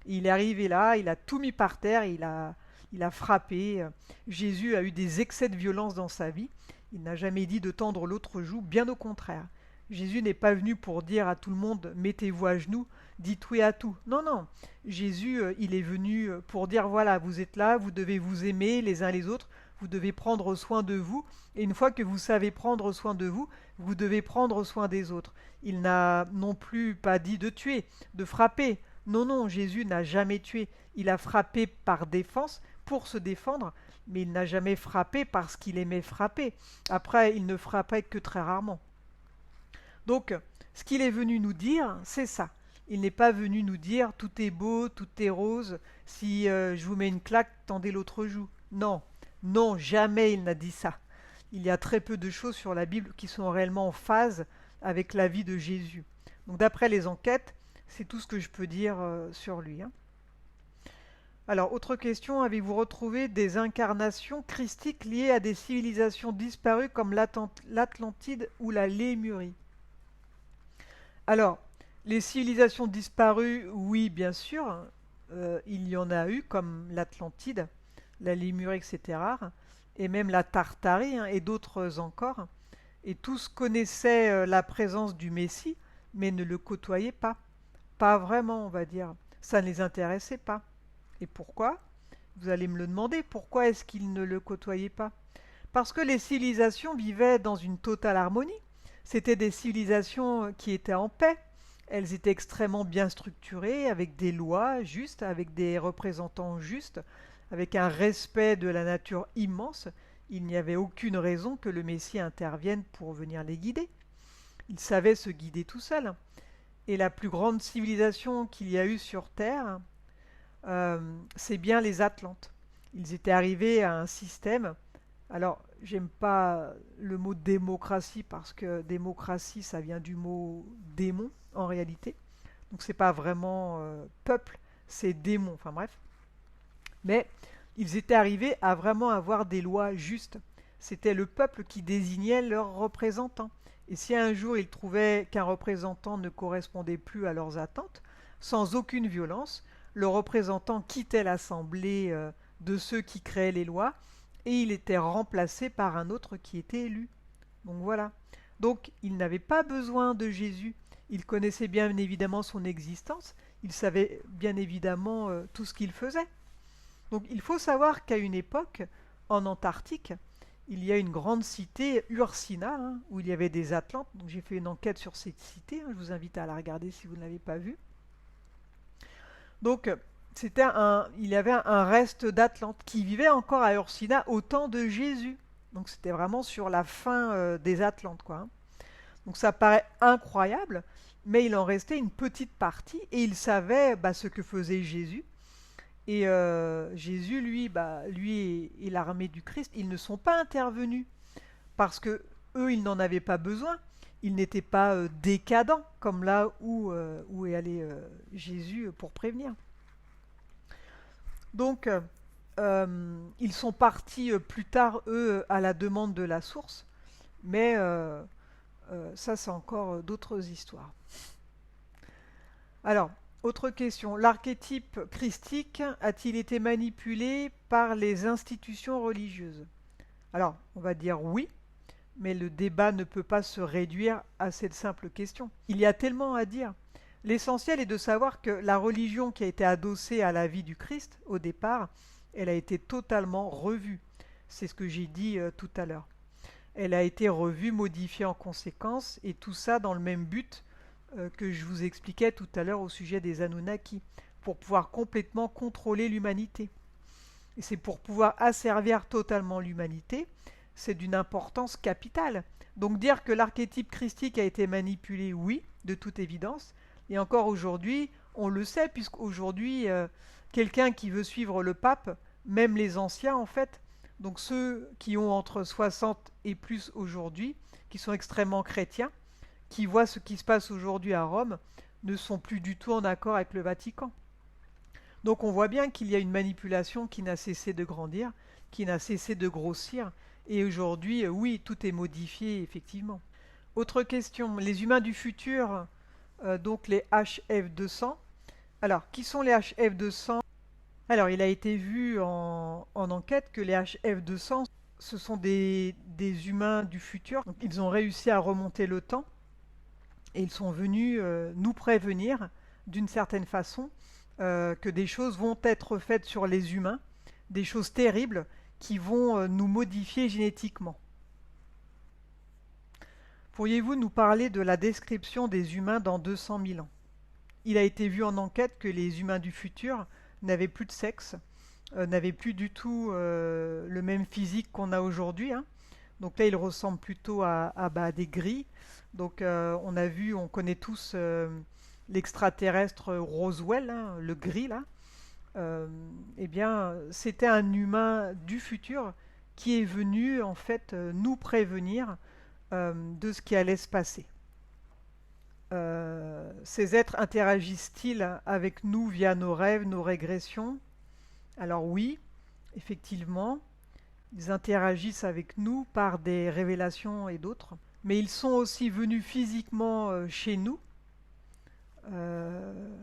S1: Il est arrivé là, il a tout mis par terre, il a frappé. Jésus a eu des excès de violence dans sa vie. Il n'a jamais dit de tendre l'autre joue, bien au contraire. Jésus n'est pas venu pour dire à tout le monde mettez-vous à genoux, dites oui à tout. Non, non. Jésus, il est venu pour dire voilà, vous êtes là, vous devez vous aimer les uns les autres, vous devez prendre soin de vous, et une fois que vous savez prendre soin de vous, vous devez prendre soin des autres. Il n'a non plus pas dit de tuer, de frapper. Non, non, Jésus n'a jamais tué. Il a frappé par défense pour se défendre, mais il n'a jamais frappé parce qu'il aimait frapper. Après, il ne frappait que très rarement. Donc, ce qu'il est venu nous dire, c'est ça. Il n'est pas venu nous dire tout est beau, tout est rose, si je vous mets une claque, tendez l'autre joue. Non, non, jamais il n'a dit ça. Il y a très peu de choses sur la Bible qui sont réellement en phase avec la vie de Jésus. Donc d'après les enquêtes, c'est tout ce que je peux dire sur lui, hein. Alors, autre question, avez-vous retrouvé des incarnations christiques liées à des civilisations disparues comme l'Atlantide ou la Lémurie? Alors, les civilisations disparues, oui, bien sûr, il y en a eu, comme l'Atlantide, la Lémurie, etc., et même la Tartarie, hein, et d'autres encore. Et tous connaissaient la présence du Messie, mais ne le côtoyaient pas. Pas vraiment, on va dire. Ça ne les intéressait pas. Et pourquoi? Vous allez me le demander, pourquoi est-ce qu'ils ne le côtoyaient pas? Parce que les civilisations vivaient dans une totale harmonie. C'étaient des civilisations qui étaient en paix. Elles étaient extrêmement bien structurées, avec des lois justes, avec des représentants justes, avec un respect de la nature immense. Il n'y avait aucune raison que le Messie intervienne pour venir les guider. Ils savaient se guider tout seuls. Et la plus grande civilisation qu'il y a eu sur Terre, c'est bien les Atlantes. Ils étaient arrivés à un système. Alors, j'aime pas le mot démocratie parce que démocratie, ça vient du mot démon en réalité. Donc, c'est pas vraiment peuple, ces démons, enfin bref. Mais ils étaient arrivés à vraiment avoir des lois justes. C'était le peuple qui désignait leurs représentants. Et si un jour ils trouvaient qu'un représentant ne correspondait plus à leurs attentes, sans aucune violence, le représentant quittait l'assemblée de ceux qui créaient les lois et il était remplacé par un autre qui était élu. Donc voilà. Donc il n'avait pas besoin de Jésus. Il connaissait bien évidemment son existence. Il savait bien évidemment tout ce qu'il faisait. Donc il faut savoir qu'à une époque, en Antarctique, il y a une grande cité, Ursina, hein, où il y avait des Atlantes. Donc j'ai fait une enquête sur cette cité, hein, je vous invite à la regarder si vous ne l'avez pas vue. Donc il y avait un reste d'Atlante qui vivait encore à Ursina au temps de Jésus. Donc c'était vraiment sur la fin des Atlantes, quoi, hein. Donc ça paraît incroyable, mais il en restait une petite partie et il savait ce que faisait Jésus. Et Jésus, lui et l'armée du Christ, ils ne sont pas intervenus parce que eux, ils n'en avaient pas besoin. Ils n'étaient pas décadents comme là où est allé Jésus pour prévenir. Donc, ils sont partis plus tard, eux, à la demande de la source, mais ça, c'est encore d'autres histoires. Alors, autre question. L'archétype christique a-t-il été manipulé par les institutions religieuses? Alors, on va dire oui, mais le débat ne peut pas se réduire à cette simple question. Il y a tellement à dire. L'essentiel est de savoir que la religion qui a été adossée à la vie du Christ, au départ, elle a été totalement revue. C'est ce que j'ai dit tout à l'heure. Elle a été revue, modifiée en conséquence, et tout ça dans le même but que je vous expliquais tout à l'heure au sujet des Anunnaki, pour pouvoir complètement contrôler l'humanité. Et c'est pour pouvoir asservir totalement l'humanité, c'est d'une importance capitale. Donc dire que l'archétype christique a été manipulé, oui, de toute évidence, et encore aujourd'hui, on le sait, puisqu'aujourd'hui, quelqu'un qui veut suivre le pape, même les anciens en fait, donc ceux qui ont entre 60 et plus aujourd'hui, qui sont extrêmement chrétiens, qui voient ce qui se passe aujourd'hui à Rome, ne sont plus du tout en accord avec le Vatican. Donc on voit bien qu'il y a une manipulation qui n'a cessé de grandir, qui n'a cessé de grossir, et aujourd'hui, oui, tout est modifié, effectivement. Autre question, les humains du futur, donc les HF200. Alors, qui sont les HF200? Alors, il a été vu en enquête que les HF200, ce sont des humains du futur. Donc, ils ont réussi à remonter le temps et ils sont venus nous prévenir, d'une certaine façon, que des choses vont être faites sur les humains, des choses terribles qui vont nous modifier génétiquement. Pourriez-vous nous parler de la description des humains dans 200 000 ans? Il a été vu en enquête que les humains du futur n'avaient plus de sexe, n'avaient plus du tout le même physique qu'on a aujourd'hui, hein. Donc là, ils ressemblent plutôt à des gris. Donc on connaît tous l'extraterrestre Roswell, hein, le gris là. Eh bien, c'était un humain du futur qui est venu en fait nous prévenir de ce qui allait se passer. Ces êtres interagissent-ils avec nous via nos rêves, nos régressions? Alors oui, effectivement, ils interagissent avec nous par des révélations et d'autres, mais ils sont aussi venus physiquement chez nous, euh,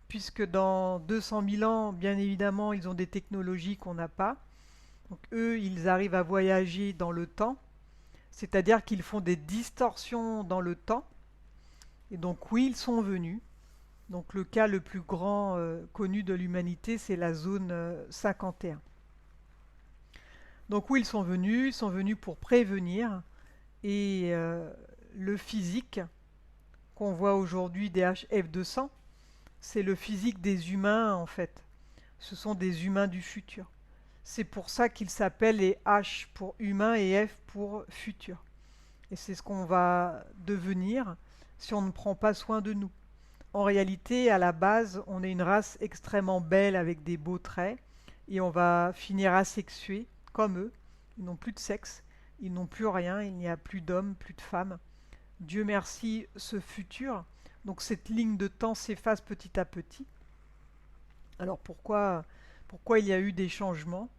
S1: puisque dans 200 000 ans, bien évidemment, ils ont des technologies qu'on n'a pas. Donc eux, ils arrivent à voyager dans le temps, c'est-à-dire qu'ils font des distorsions dans le temps. Et donc oui, ils sont venus. Donc le cas le plus grand connu de l'humanité, c'est la zone 51. Donc oui, ils sont venus pour prévenir. Et le physique qu'on voit aujourd'hui des HF200, c'est le physique des humains en fait. Ce sont des humains du futur. C'est pour ça qu'ils s'appellent les H pour humain et F pour futur. Et c'est ce qu'on va devenir si on ne prend pas soin de nous. En réalité, à la base, on est une race extrêmement belle avec des beaux traits et on va finir asexués comme eux. Ils n'ont plus de sexe, ils n'ont plus rien, il n'y a plus d'hommes, plus de femmes. Dieu merci, ce futur, donc cette ligne de temps s'efface petit à petit. Alors pourquoi il y a eu des changements?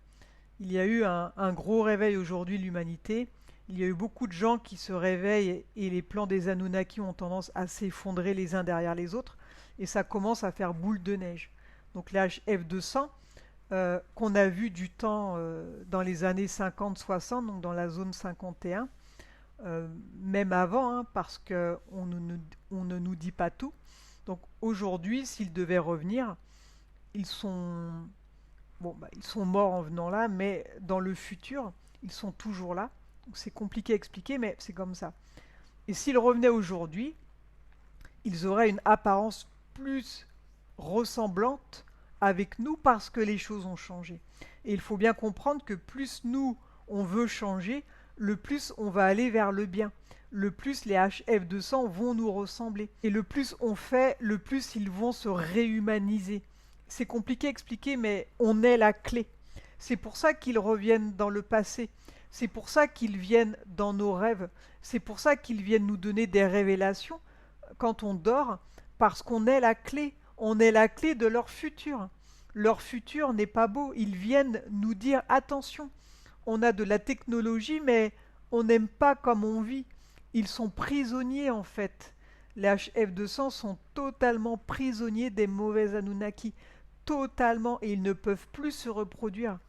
S1: Il y a eu un gros réveil aujourd'hui de l'humanité. Il y a eu beaucoup de gens qui se réveillent et les plans des Anunnaki ont tendance à s'effondrer les uns derrière les autres et ça commence à faire boule de neige. Donc l'âge F200, qu'on a vu du temps dans les années 50-60, donc dans la zone 51, même avant, hein, parce on ne nous dit pas tout. Donc aujourd'hui, s'ils devaient revenir, ils sont, bon, bah, ils sont morts en venant là, mais dans le futur, ils sont toujours là. Donc c'est compliqué à expliquer, mais c'est comme ça. Et s'ils revenaient aujourd'hui, ils auraient une apparence plus ressemblante avec nous parce que les choses ont changé. Et il faut bien comprendre que plus nous, on veut changer, le plus on va aller vers le bien. Le plus les HF200 vont nous ressembler. Et le plus on fait, le plus ils vont se réhumaniser. C'est compliqué à expliquer, mais on est la clé. C'est pour ça qu'ils reviennent dans le passé. C'est pour ça qu'ils viennent dans nos rêves. C'est pour ça qu'ils viennent nous donner des révélations quand on dort, parce qu'on est la clé. On est la clé de leur futur. Leur futur n'est pas beau. Ils viennent nous dire attention, on a de la technologie, mais on n'aime pas comme on vit. Ils sont prisonniers en fait. Les HF200 sont totalement prisonniers des mauvais Anunnaki. Totalement. Et ils ne peuvent plus se reproduire.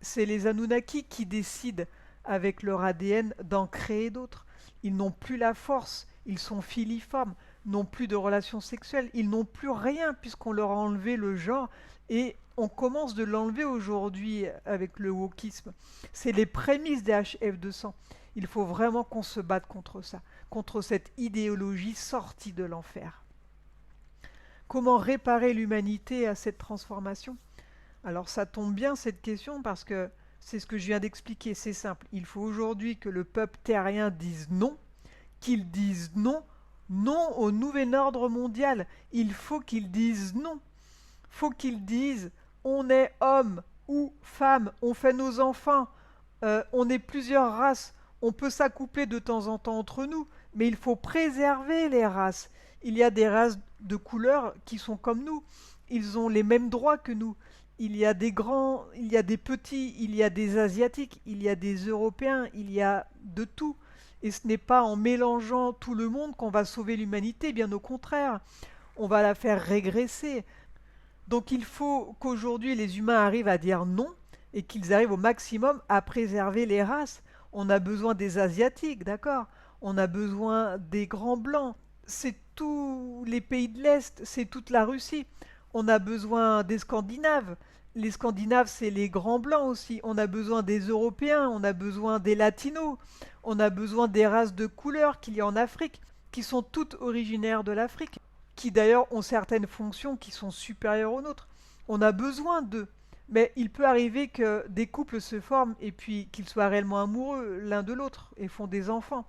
S1: C'est les Anunnaki qui décident avec leur ADN d'en créer d'autres. Ils n'ont plus la force, ils sont filiformes, n'ont plus de relations sexuelles, ils n'ont plus rien puisqu'on leur a enlevé le genre et on commence de l'enlever aujourd'hui avec le wokisme. C'est les prémices des HF200. Il faut vraiment qu'on se batte contre ça, contre cette idéologie sortie de l'enfer. Comment réparer l'humanité à cette transformation? Alors ça tombe bien cette question parce que c'est ce que je viens d'expliquer, c'est simple. Il faut aujourd'hui que le peuple terrien dise non, qu'il dise non, non au nouvel ordre mondial. Il faut qu'ils disent non. Il faut qu'ils disent on est homme ou femme, on fait nos enfants, on est plusieurs races, on peut s'accoupler de temps en temps entre nous, mais il faut préserver les races. Il y a des races de couleurs qui sont comme nous, ils ont les mêmes droits que nous. Il y a des grands, il y a des petits, il y a des Asiatiques, il y a des Européens, il y a de tout. Et ce n'est pas en mélangeant tout le monde qu'on va sauver l'humanité, bien au contraire, on va la faire régresser. Donc il faut qu'aujourd'hui les humains arrivent à dire non et qu'ils arrivent au maximum à préserver les races. On a besoin des Asiatiques, d'accord? On a besoin des grands blancs. C'est tous les pays de l'Est, c'est toute la Russie. On a besoin des Scandinaves. Les Scandinaves, c'est les grands blancs aussi. On a besoin des Européens, on a besoin des Latinos, on a besoin des races de couleur qu'il y a en Afrique, qui sont toutes originaires de l'Afrique, qui d'ailleurs ont certaines fonctions qui sont supérieures aux nôtres. On a besoin d'eux. Mais il peut arriver que des couples se forment et puis qu'ils soient réellement amoureux l'un de l'autre et font des enfants.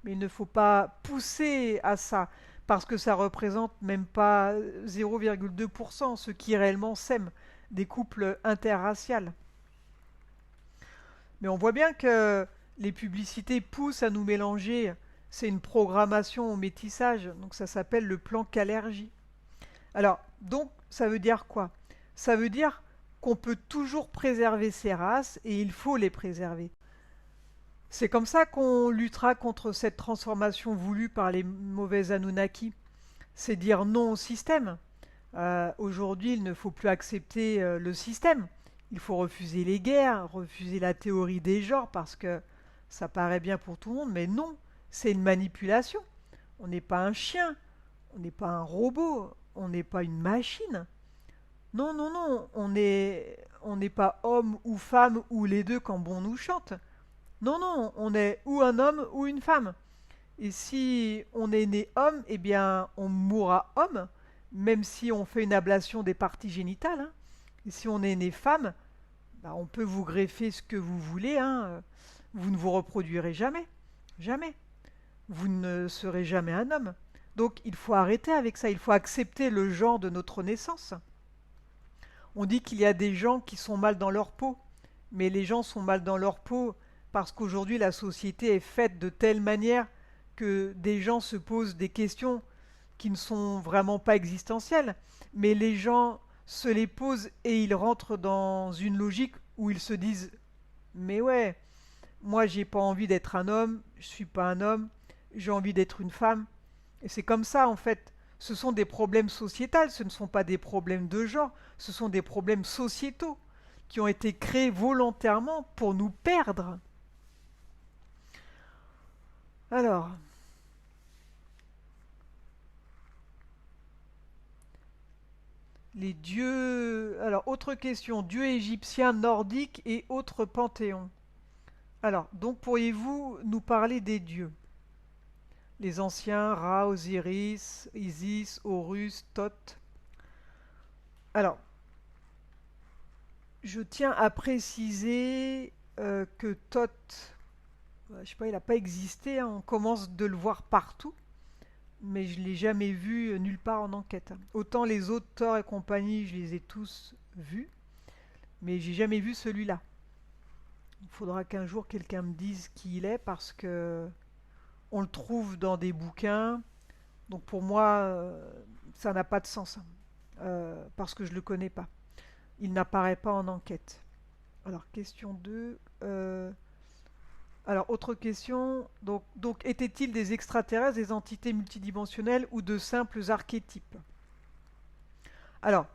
S1: Mais il ne faut pas pousser à ça, parce que ça représente même pas 0,2% ceux qui réellement s'aiment, des couples interraciales. Mais on voit bien que les publicités poussent à nous mélanger. C'est une programmation au métissage, donc ça s'appelle le plan Calergie. Alors, donc, ça veut dire quoi? Ça veut dire qu'on peut toujours préserver ces races et il faut les préserver. C'est comme ça qu'on luttera contre cette transformation voulue par les mauvais Anunnaki. C'est dire non au système. Aujourd'hui, il ne faut plus accepter le système. Il faut refuser les guerres, refuser la théorie des genres parce que ça paraît bien pour tout le monde, mais non, c'est une manipulation. On n'est pas un chien, on n'est pas un robot, on n'est pas une machine. Non, non, non, on n'est pas homme ou femme ou les deux quand bon nous chante. Non, non, on est ou un homme ou une femme. Et si on est né homme, eh bien, on mourra homme, même si on fait une ablation des parties génitales, hein. Et si on est né femme, bah, on peut vous greffer ce que vous voulez, hein. Vous ne vous reproduirez jamais. Jamais. Vous ne serez jamais un homme. Donc il faut arrêter avec ça, il faut accepter le genre de notre naissance. On dit qu'il y a des gens qui sont mal dans leur peau, mais les gens sont mal dans leur peau parce qu'aujourd'hui la société est faite de telle manière que des gens se posent des questions qui ne sont vraiment pas existentielles, mais les gens se les posent et ils rentrent dans une logique où ils se disent mais ouais, moi j'ai pas envie d'être un homme, je suis pas un homme, j'ai envie d'être une femme. Et c'est comme ça en fait. Ce sont des problèmes sociétals, ce ne sont pas des problèmes de genre, ce sont des problèmes sociétaux qui ont été créés volontairement pour nous perdre. Alors, les dieux... Alors, autre question. Dieux égyptiens, nordiques et autres panthéons. Alors, donc pourriez-vous nous parler des dieux? Les anciens, Ra, Osiris, Isis, Horus, Thoth. Alors, je tiens à préciser que Thoth, je sais pas, il n'a pas existé, hein, on commence de le voir partout, mais je ne l'ai jamais vu nulle part en enquête. Autant les autres, Thor et compagnie, je les ai tous vus, mais j'ai jamais vu celui-là. Il faudra qu'un jour quelqu'un me dise qui il est parce que on le trouve dans des bouquins. Donc pour moi, ça n'a pas de sens hein, parce que je le connais pas. Il n'apparaît pas en enquête. Alors question 2. Alors autre question. Donc étaient-ils des extraterrestres, des entités multidimensionnelles ou de simples archétypes? Alors,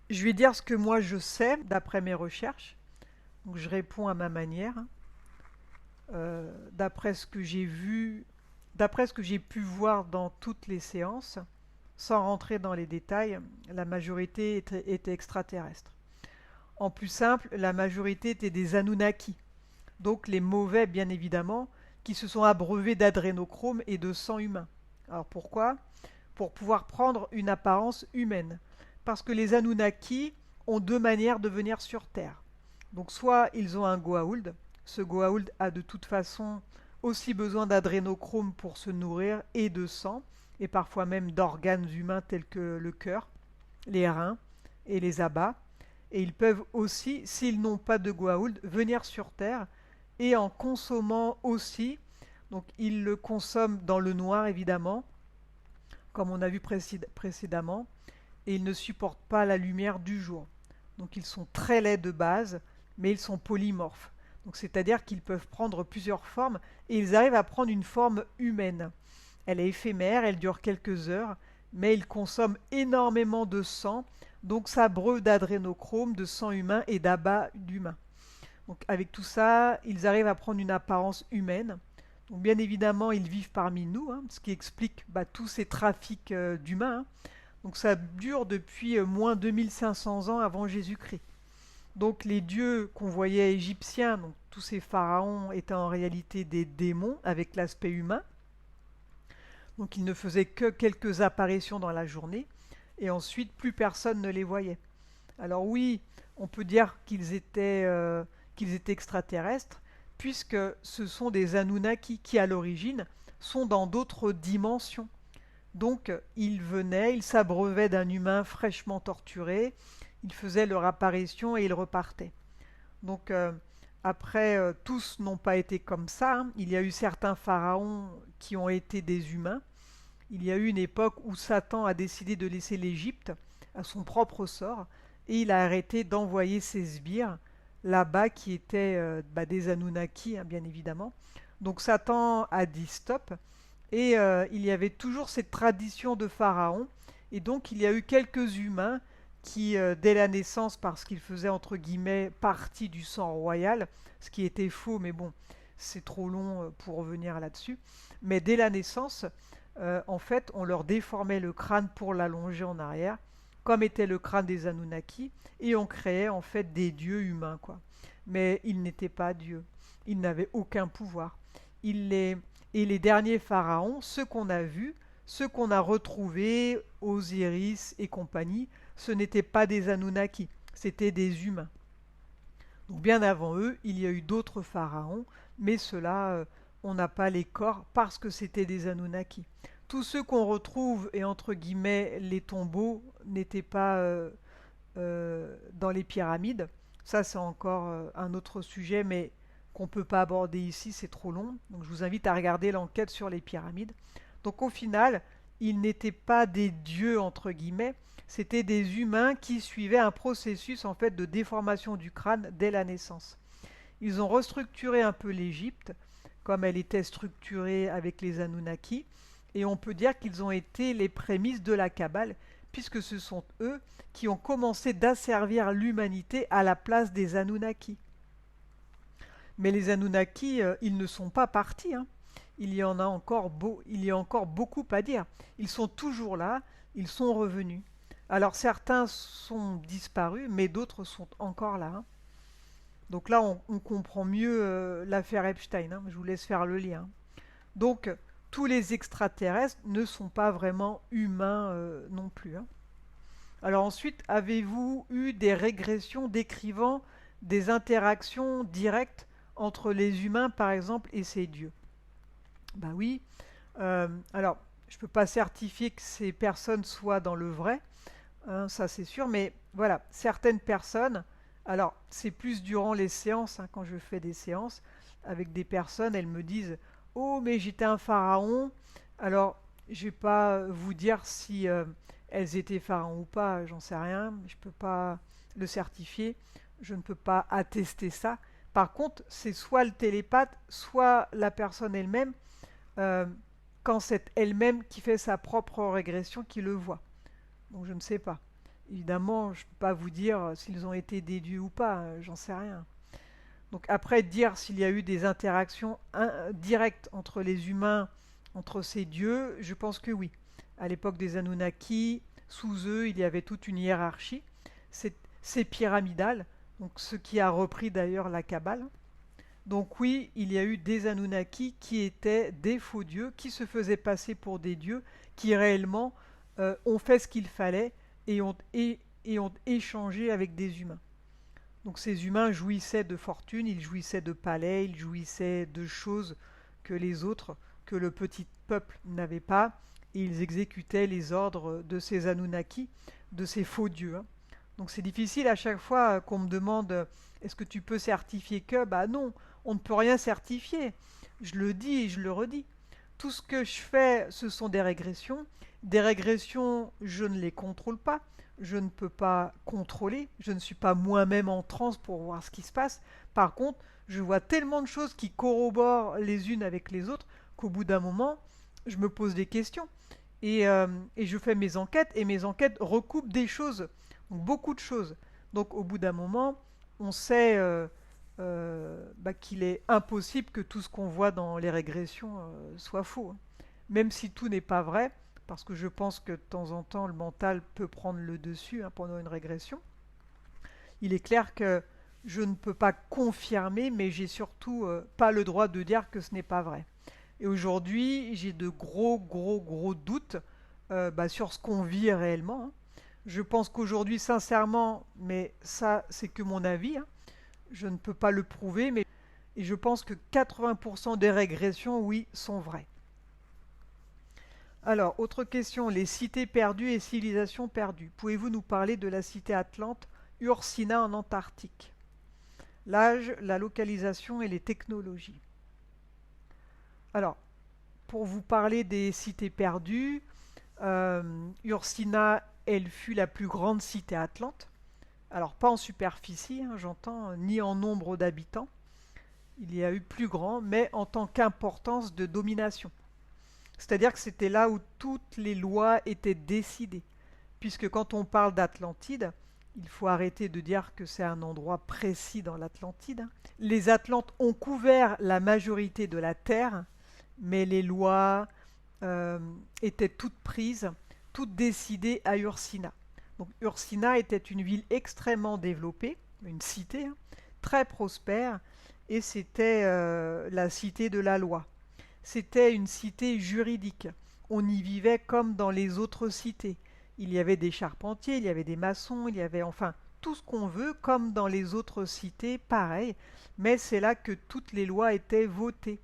S1: je vais dire ce que moi je sais d'après mes recherches. Donc je réponds à ma manière, hein. D'après ce que j'ai vu, d'après ce que j'ai pu voir dans toutes les séances, sans rentrer dans les détails, la majorité était extraterrestre. En plus simple, la majorité était des Anunnaki, donc les mauvais bien évidemment, qui se sont abreuvés d'adrénochrome et de sang humain. Alors pourquoi? Pour pouvoir prendre une apparence humaine. Parce que les Anunnaki ont deux manières de venir sur Terre. Donc soit ils ont un Goa'uld, ce Goa'uld a de toute façon aussi besoin d'adrénochrome pour se nourrir et de sang, et parfois même d'organes humains tels que le cœur, les reins et les abats. Et ils peuvent aussi, s'ils n'ont pas de Goa'uld, venir sur Terre et en consommant aussi, donc ils le consomment dans le noir évidemment, comme on a vu précédemment, et ils ne supportent pas la lumière du jour. Donc ils sont très laids de base, mais ils sont polymorphes. Donc c'est-à-dire qu'ils peuvent prendre plusieurs formes et ils arrivent à prendre une forme humaine. Elle est éphémère, elle dure quelques heures, mais ils consomment énormément de sang, donc ça breuve d'adrénochrome, de sang humain et d'abat d'humain. Donc avec tout ça, ils arrivent à prendre une apparence humaine. Donc bien évidemment, ils vivent parmi nous, hein, ce qui explique tous ces trafics d'humains, hein. Donc ça dure depuis moins 2500 ans avant Jésus-Christ. Donc les dieux qu'on voyait égyptiens, donc tous ces pharaons étaient en réalité des démons avec l'aspect humain. Donc ils ne faisaient que quelques apparitions dans la journée et ensuite plus personne ne les voyait. Alors oui, on peut dire qu'ils étaient extraterrestres puisque ce sont des Anunnaki qui à l'origine sont dans d'autres dimensions. Donc ils venaient, ils s'abreuvaient d'un humain fraîchement torturé, ils faisaient leur apparition et ils repartaient. Donc après, tous n'ont pas été comme ça, hein. Il y a eu certains pharaons qui ont été des humains. Il y a eu une époque où Satan a décidé de laisser l'Égypte à son propre sort et il a arrêté d'envoyer ses sbires là-bas qui étaient des Anunnaki, hein, bien évidemment. Donc Satan a dit stop et il y avait toujours cette tradition de pharaon et donc il y a eu quelques humains qui, dès la naissance, parce qu'ils faisaient entre guillemets partie du sang royal, ce qui était faux, mais bon, c'est trop long pour revenir là-dessus, mais dès la naissance, en fait, on leur déformait le crâne pour l'allonger en arrière, comme était le crâne des Anunnaki, et on créait en fait des dieux humains, quoi. Mais ils n'étaient pas dieux, ils n'avaient aucun pouvoir. Et les derniers pharaons, ceux qu'on a vus, ceux qu'on a retrouvés, Osiris et compagnie, ce n'étaient pas des Anunnaki, c'étaient des humains. Donc bien avant eux, il y a eu d'autres pharaons, mais ceux-là, on n'a pas les corps parce que c'était des Anunnaki. Tous ceux qu'on retrouve, et entre guillemets les tombeaux, n'étaient pas dans les pyramides. Ça c'est encore un autre sujet, mais qu'on ne peut pas aborder ici, c'est trop long. Donc je vous invite à regarder l'enquête sur les pyramides. Donc au final, ils n'étaient pas des dieux entre guillemets, C'était des humains qui suivaient un processus en fait de déformation du crâne dès la naissance. Ils ont restructuré un peu l'Égypte, comme elle était structurée avec les Anunnaki, et on peut dire qu'ils ont été les prémices de la Kabbale, puisque ce sont eux qui ont commencé d'asservir l'humanité à la place des Anunnaki. Mais les Anunnaki, ils ne sont pas partis, hein. Il y a encore beaucoup à dire. Ils sont toujours là, ils sont revenus. Alors certains sont disparus, mais d'autres sont encore là, hein. Donc là, on comprend mieux l'affaire Epstein, hein. Je vous laisse faire le lien. Donc, tous les extraterrestres ne sont pas vraiment humains non plus, hein. Alors ensuite, avez-vous eu des régressions décrivant des interactions directes entre les humains, par exemple, et ces dieux? Ben oui. Alors, je ne peux pas certifier que ces personnes soient dans le vrai, hein, ça c'est sûr, mais voilà, certaines personnes, alors c'est plus durant les séances, hein, quand je fais des séances avec des personnes, elles me disent: «Oh, mais j'étais un pharaon.» Alors, je vais pas vous dire si elles étaient pharaons ou pas, j'en sais rien, je ne peux pas le certifier, je ne peux pas attester ça. Par contre, c'est soit le télépathe, soit la personne elle-même, euh, quand c'est elle-même qui fait sa propre régression, qui le voit. Donc je ne sais pas. Évidemment, je ne peux pas vous dire s'ils ont été des dieux ou pas, j'en sais rien. Donc après, dire s'il y a eu des interactions directes entre les humains, entre ces dieux, je pense que oui. À l'époque des Anunnaki, sous eux, il y avait toute une hiérarchie. C'est pyramidal, donc ce qui a repris d'ailleurs la Kabbale. Donc oui, il y a eu des Anunnaki qui étaient des faux dieux, qui se faisaient passer pour des dieux, qui réellement ont fait ce qu'il fallait et ont échangé avec des humains. Donc ces humains jouissaient de fortune, ils jouissaient de palais, ils jouissaient de choses que les autres, que le petit peuple n'avait pas, et ils exécutaient les ordres de ces Anunnaki, de ces faux dieux, hein. Donc c'est difficile à chaque fois qu'on me demande est-ce que tu peux certifier que? Bah non, on ne peut rien certifier. Je le dis et je le redis. Tout ce que je fais, ce sont des régressions. Des régressions, je ne les contrôle pas. Je ne peux pas contrôler. Je ne suis pas moi-même en transe pour voir ce qui se passe. Par contre, je vois tellement de choses qui corroborent les unes avec les autres qu'au bout d'un moment, je me pose des questions. Et je fais mes enquêtes et mes enquêtes recoupent des choses. Donc beaucoup de choses. Donc au bout d'un moment, on sait qu'il est impossible que tout ce qu'on voit dans les régressions soit faux, hein. Même si tout n'est pas vrai, parce que je pense que de temps en temps, le mental peut prendre le dessus, hein, pendant une régression. Il est clair que je ne peux pas confirmer, mais j'ai surtout pas le droit de dire que ce n'est pas vrai. Et aujourd'hui, j'ai de gros doutes sur ce qu'on vit réellement, hein. Je pense qu'aujourd'hui, sincèrement, mais ça, c'est que mon avis, hein, je ne peux pas le prouver, mais et je pense que 80% des régressions, oui, sont vraies. Alors, autre question, les cités perdues et civilisations perdues. Pouvez-vous nous parler de la cité Atlante, Ursina en Antarctique? L'âge, la localisation et les technologies. Alors, pour vous parler des cités perdues, Ursina, elle fut la plus grande cité atlante. Alors, pas en superficie, hein, j'entends, ni en nombre d'habitants. Il y a eu plus grand, mais en tant qu'importance de domination. C'est-à-dire que c'était là où toutes les lois étaient décidées. Puisque quand on parle d'Atlantide, il faut arrêter de dire que c'est un endroit précis dans l'Atlantide, hein. Les Atlantes ont couvert la majorité de la Terre, mais les lois étaient toutes prises, toutes décidées à Ursina. Donc Ursina était une ville extrêmement développée, une cité, hein, très prospère, et c'était la cité de la loi. C'était une cité juridique. On y vivait comme dans les autres cités. Il y avait des charpentiers, il y avait des maçons, il y avait enfin tout ce qu'on veut, comme dans les autres cités, pareil. Mais c'est là que toutes les lois étaient votées.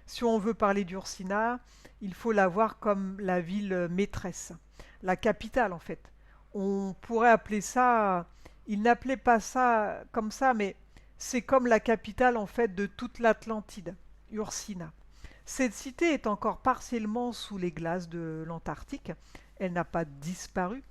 S1: Si on veut parler d'Ursina, il faut la voir comme la ville maîtresse, la capitale en fait. On pourrait appeler ça, il n'appelait pas ça comme ça, mais c'est comme la capitale en fait de toute l'Atlantide, Ursina. Cette cité est encore partiellement sous les glaces de l'Antarctique. Elle n'a pas disparu.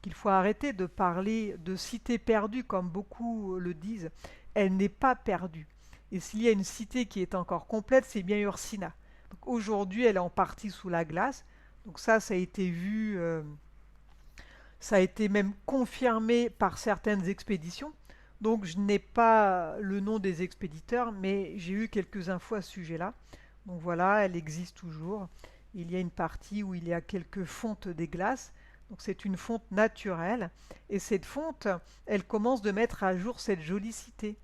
S1: Donc il faut arrêter de parler de cité perdue comme beaucoup le disent. Elle n'est pas perdue. Et s'il y a une cité qui est encore complète, c'est bien Ursina. Donc aujourd'hui, elle est en partie sous la glace. Donc ça a été vu, ça a été même confirmé par certaines expéditions. Donc je n'ai pas le nom des expéditeurs, mais j'ai eu quelques infos à ce sujet-là. Donc voilà, elle existe toujours. Il y a une partie où il y a quelques fontes des glaces. Donc c'est une fonte naturelle. Et cette fonte, elle commence de mettre à jour cette jolie cité.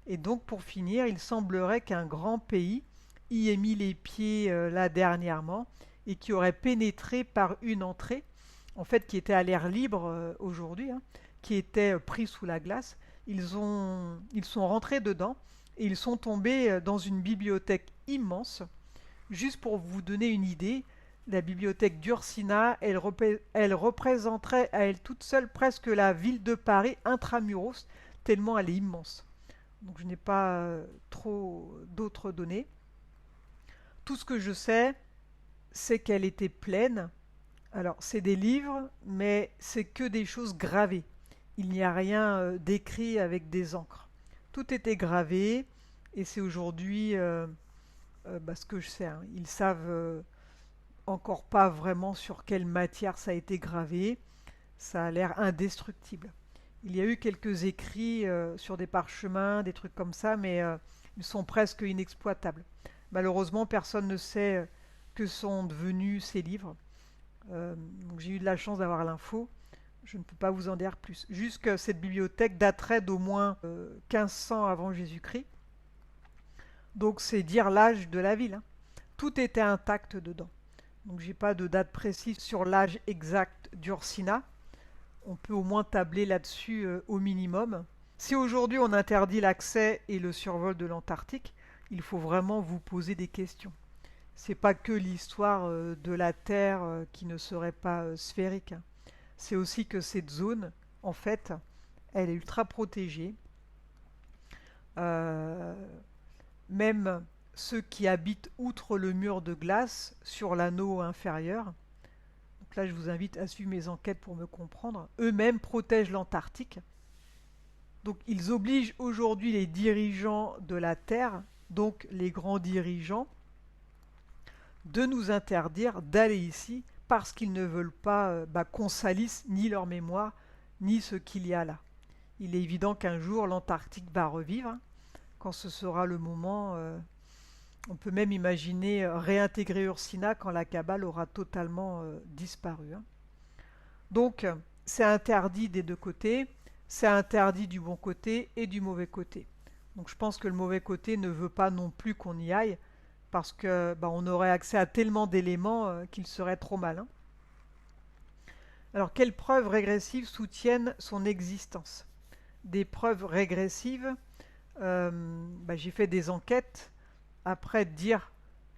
S1: Et donc pour finir, il semblerait qu'un grand pays y ait mis les pieds là dernièrement et qui aurait pénétré par une entrée, en fait qui était à l'air libre aujourd'hui, hein, qui était pris sous la glace. Ils sont rentrés dedans et ils sont tombés dans une bibliothèque immense. Juste pour vous donner une idée, la bibliothèque d'Ursina, elle représenterait à elle toute seule presque la ville de Paris intramuros, tellement elle est immense. Donc je n'ai pas trop d'autres données. Tout ce que je sais, c'est qu'elle était pleine. Alors, c'est des livres, mais c'est que des choses gravées. Il n'y a rien d'écrit avec des encres. Tout était gravé, et c'est aujourd'hui ce que je sais, hein. Ils savent encore pas vraiment sur quelle matière ça a été gravé. Ça a l'air indestructible. Il y a eu quelques écrits sur des parchemins, des trucs comme ça, mais ils sont presque inexploitables. Malheureusement, personne ne sait que sont devenus ces livres. Donc j'ai eu de la chance d'avoir l'info. Je ne peux pas vous en dire plus. Juste que cette bibliothèque daterait d'au moins 1500 avant Jésus-Christ. Donc c'est dire l'âge de la ville, hein. Tout était intact dedans. Donc j'ai pas de date précise sur l'âge exact d'Ursina. On peut au moins tabler là-dessus au minimum. Si aujourd'hui on interdit l'accès et le survol de l'Antarctique, il faut vraiment vous poser des questions. C'est pas que l'histoire de la Terre qui ne serait pas sphérique, hein. C'est aussi que cette zone, en fait, elle est ultra protégée. Euh, Même ceux qui habitent outre le mur de glace, sur l'anneau inférieur, donc là je vous invite à suivre mes enquêtes pour me comprendre, eux-mêmes protègent l'Antarctique. Donc ils obligent aujourd'hui les dirigeants de la Terre, donc les grands dirigeants, de nous interdire d'aller ici parce qu'ils ne veulent pas qu'on salisse ni leur mémoire, ni ce qu'il y a là. Il est évident qu'un jour l'Antarctique va revivre, hein. Quand ce sera le moment, on peut même imaginer réintégrer Ursina quand la Kabbale aura totalement disparu, hein. Donc c'est interdit des deux côtés, c'est interdit du bon côté et du mauvais côté. Donc je pense que le mauvais côté ne veut pas non plus qu'on y aille, parce que on aurait accès à tellement d'éléments qu'il serait trop mal, hein. Alors, quelles preuves régressives soutiennent son existence? Des preuves régressives, j'ai fait des enquêtes. Après, dire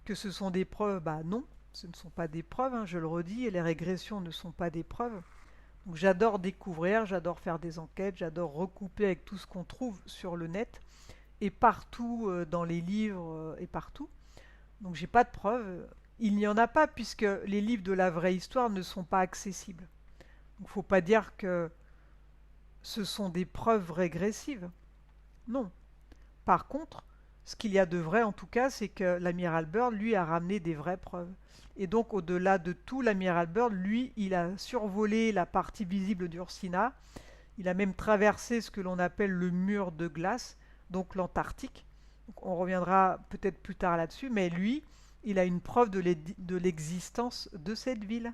S1: que ce sont des preuves, non, ce ne sont pas des preuves, hein, je le redis, et les régressions ne sont pas des preuves. Donc j'adore découvrir, j'adore faire des enquêtes, j'adore recouper avec tout ce qu'on trouve sur le net, et partout dans les livres et partout. Donc j'ai pas de preuves. Il n'y en a pas puisque les livres de la vraie histoire ne sont pas accessibles. Donc faut pas dire que ce sont des preuves régressives. Non. Par contre, ce qu'il y a de vrai en tout cas, c'est que l'amiral Byrd, lui, a ramené des vraies preuves. Et donc au-delà de tout, l'amiral Byrd, lui, il a survolé la partie visible d'Ursina. Il a même traversé ce que l'on appelle le mur de glace, donc l'Antarctique. On reviendra peut-être plus tard là-dessus, mais lui, il a une preuve de l'existence de cette ville.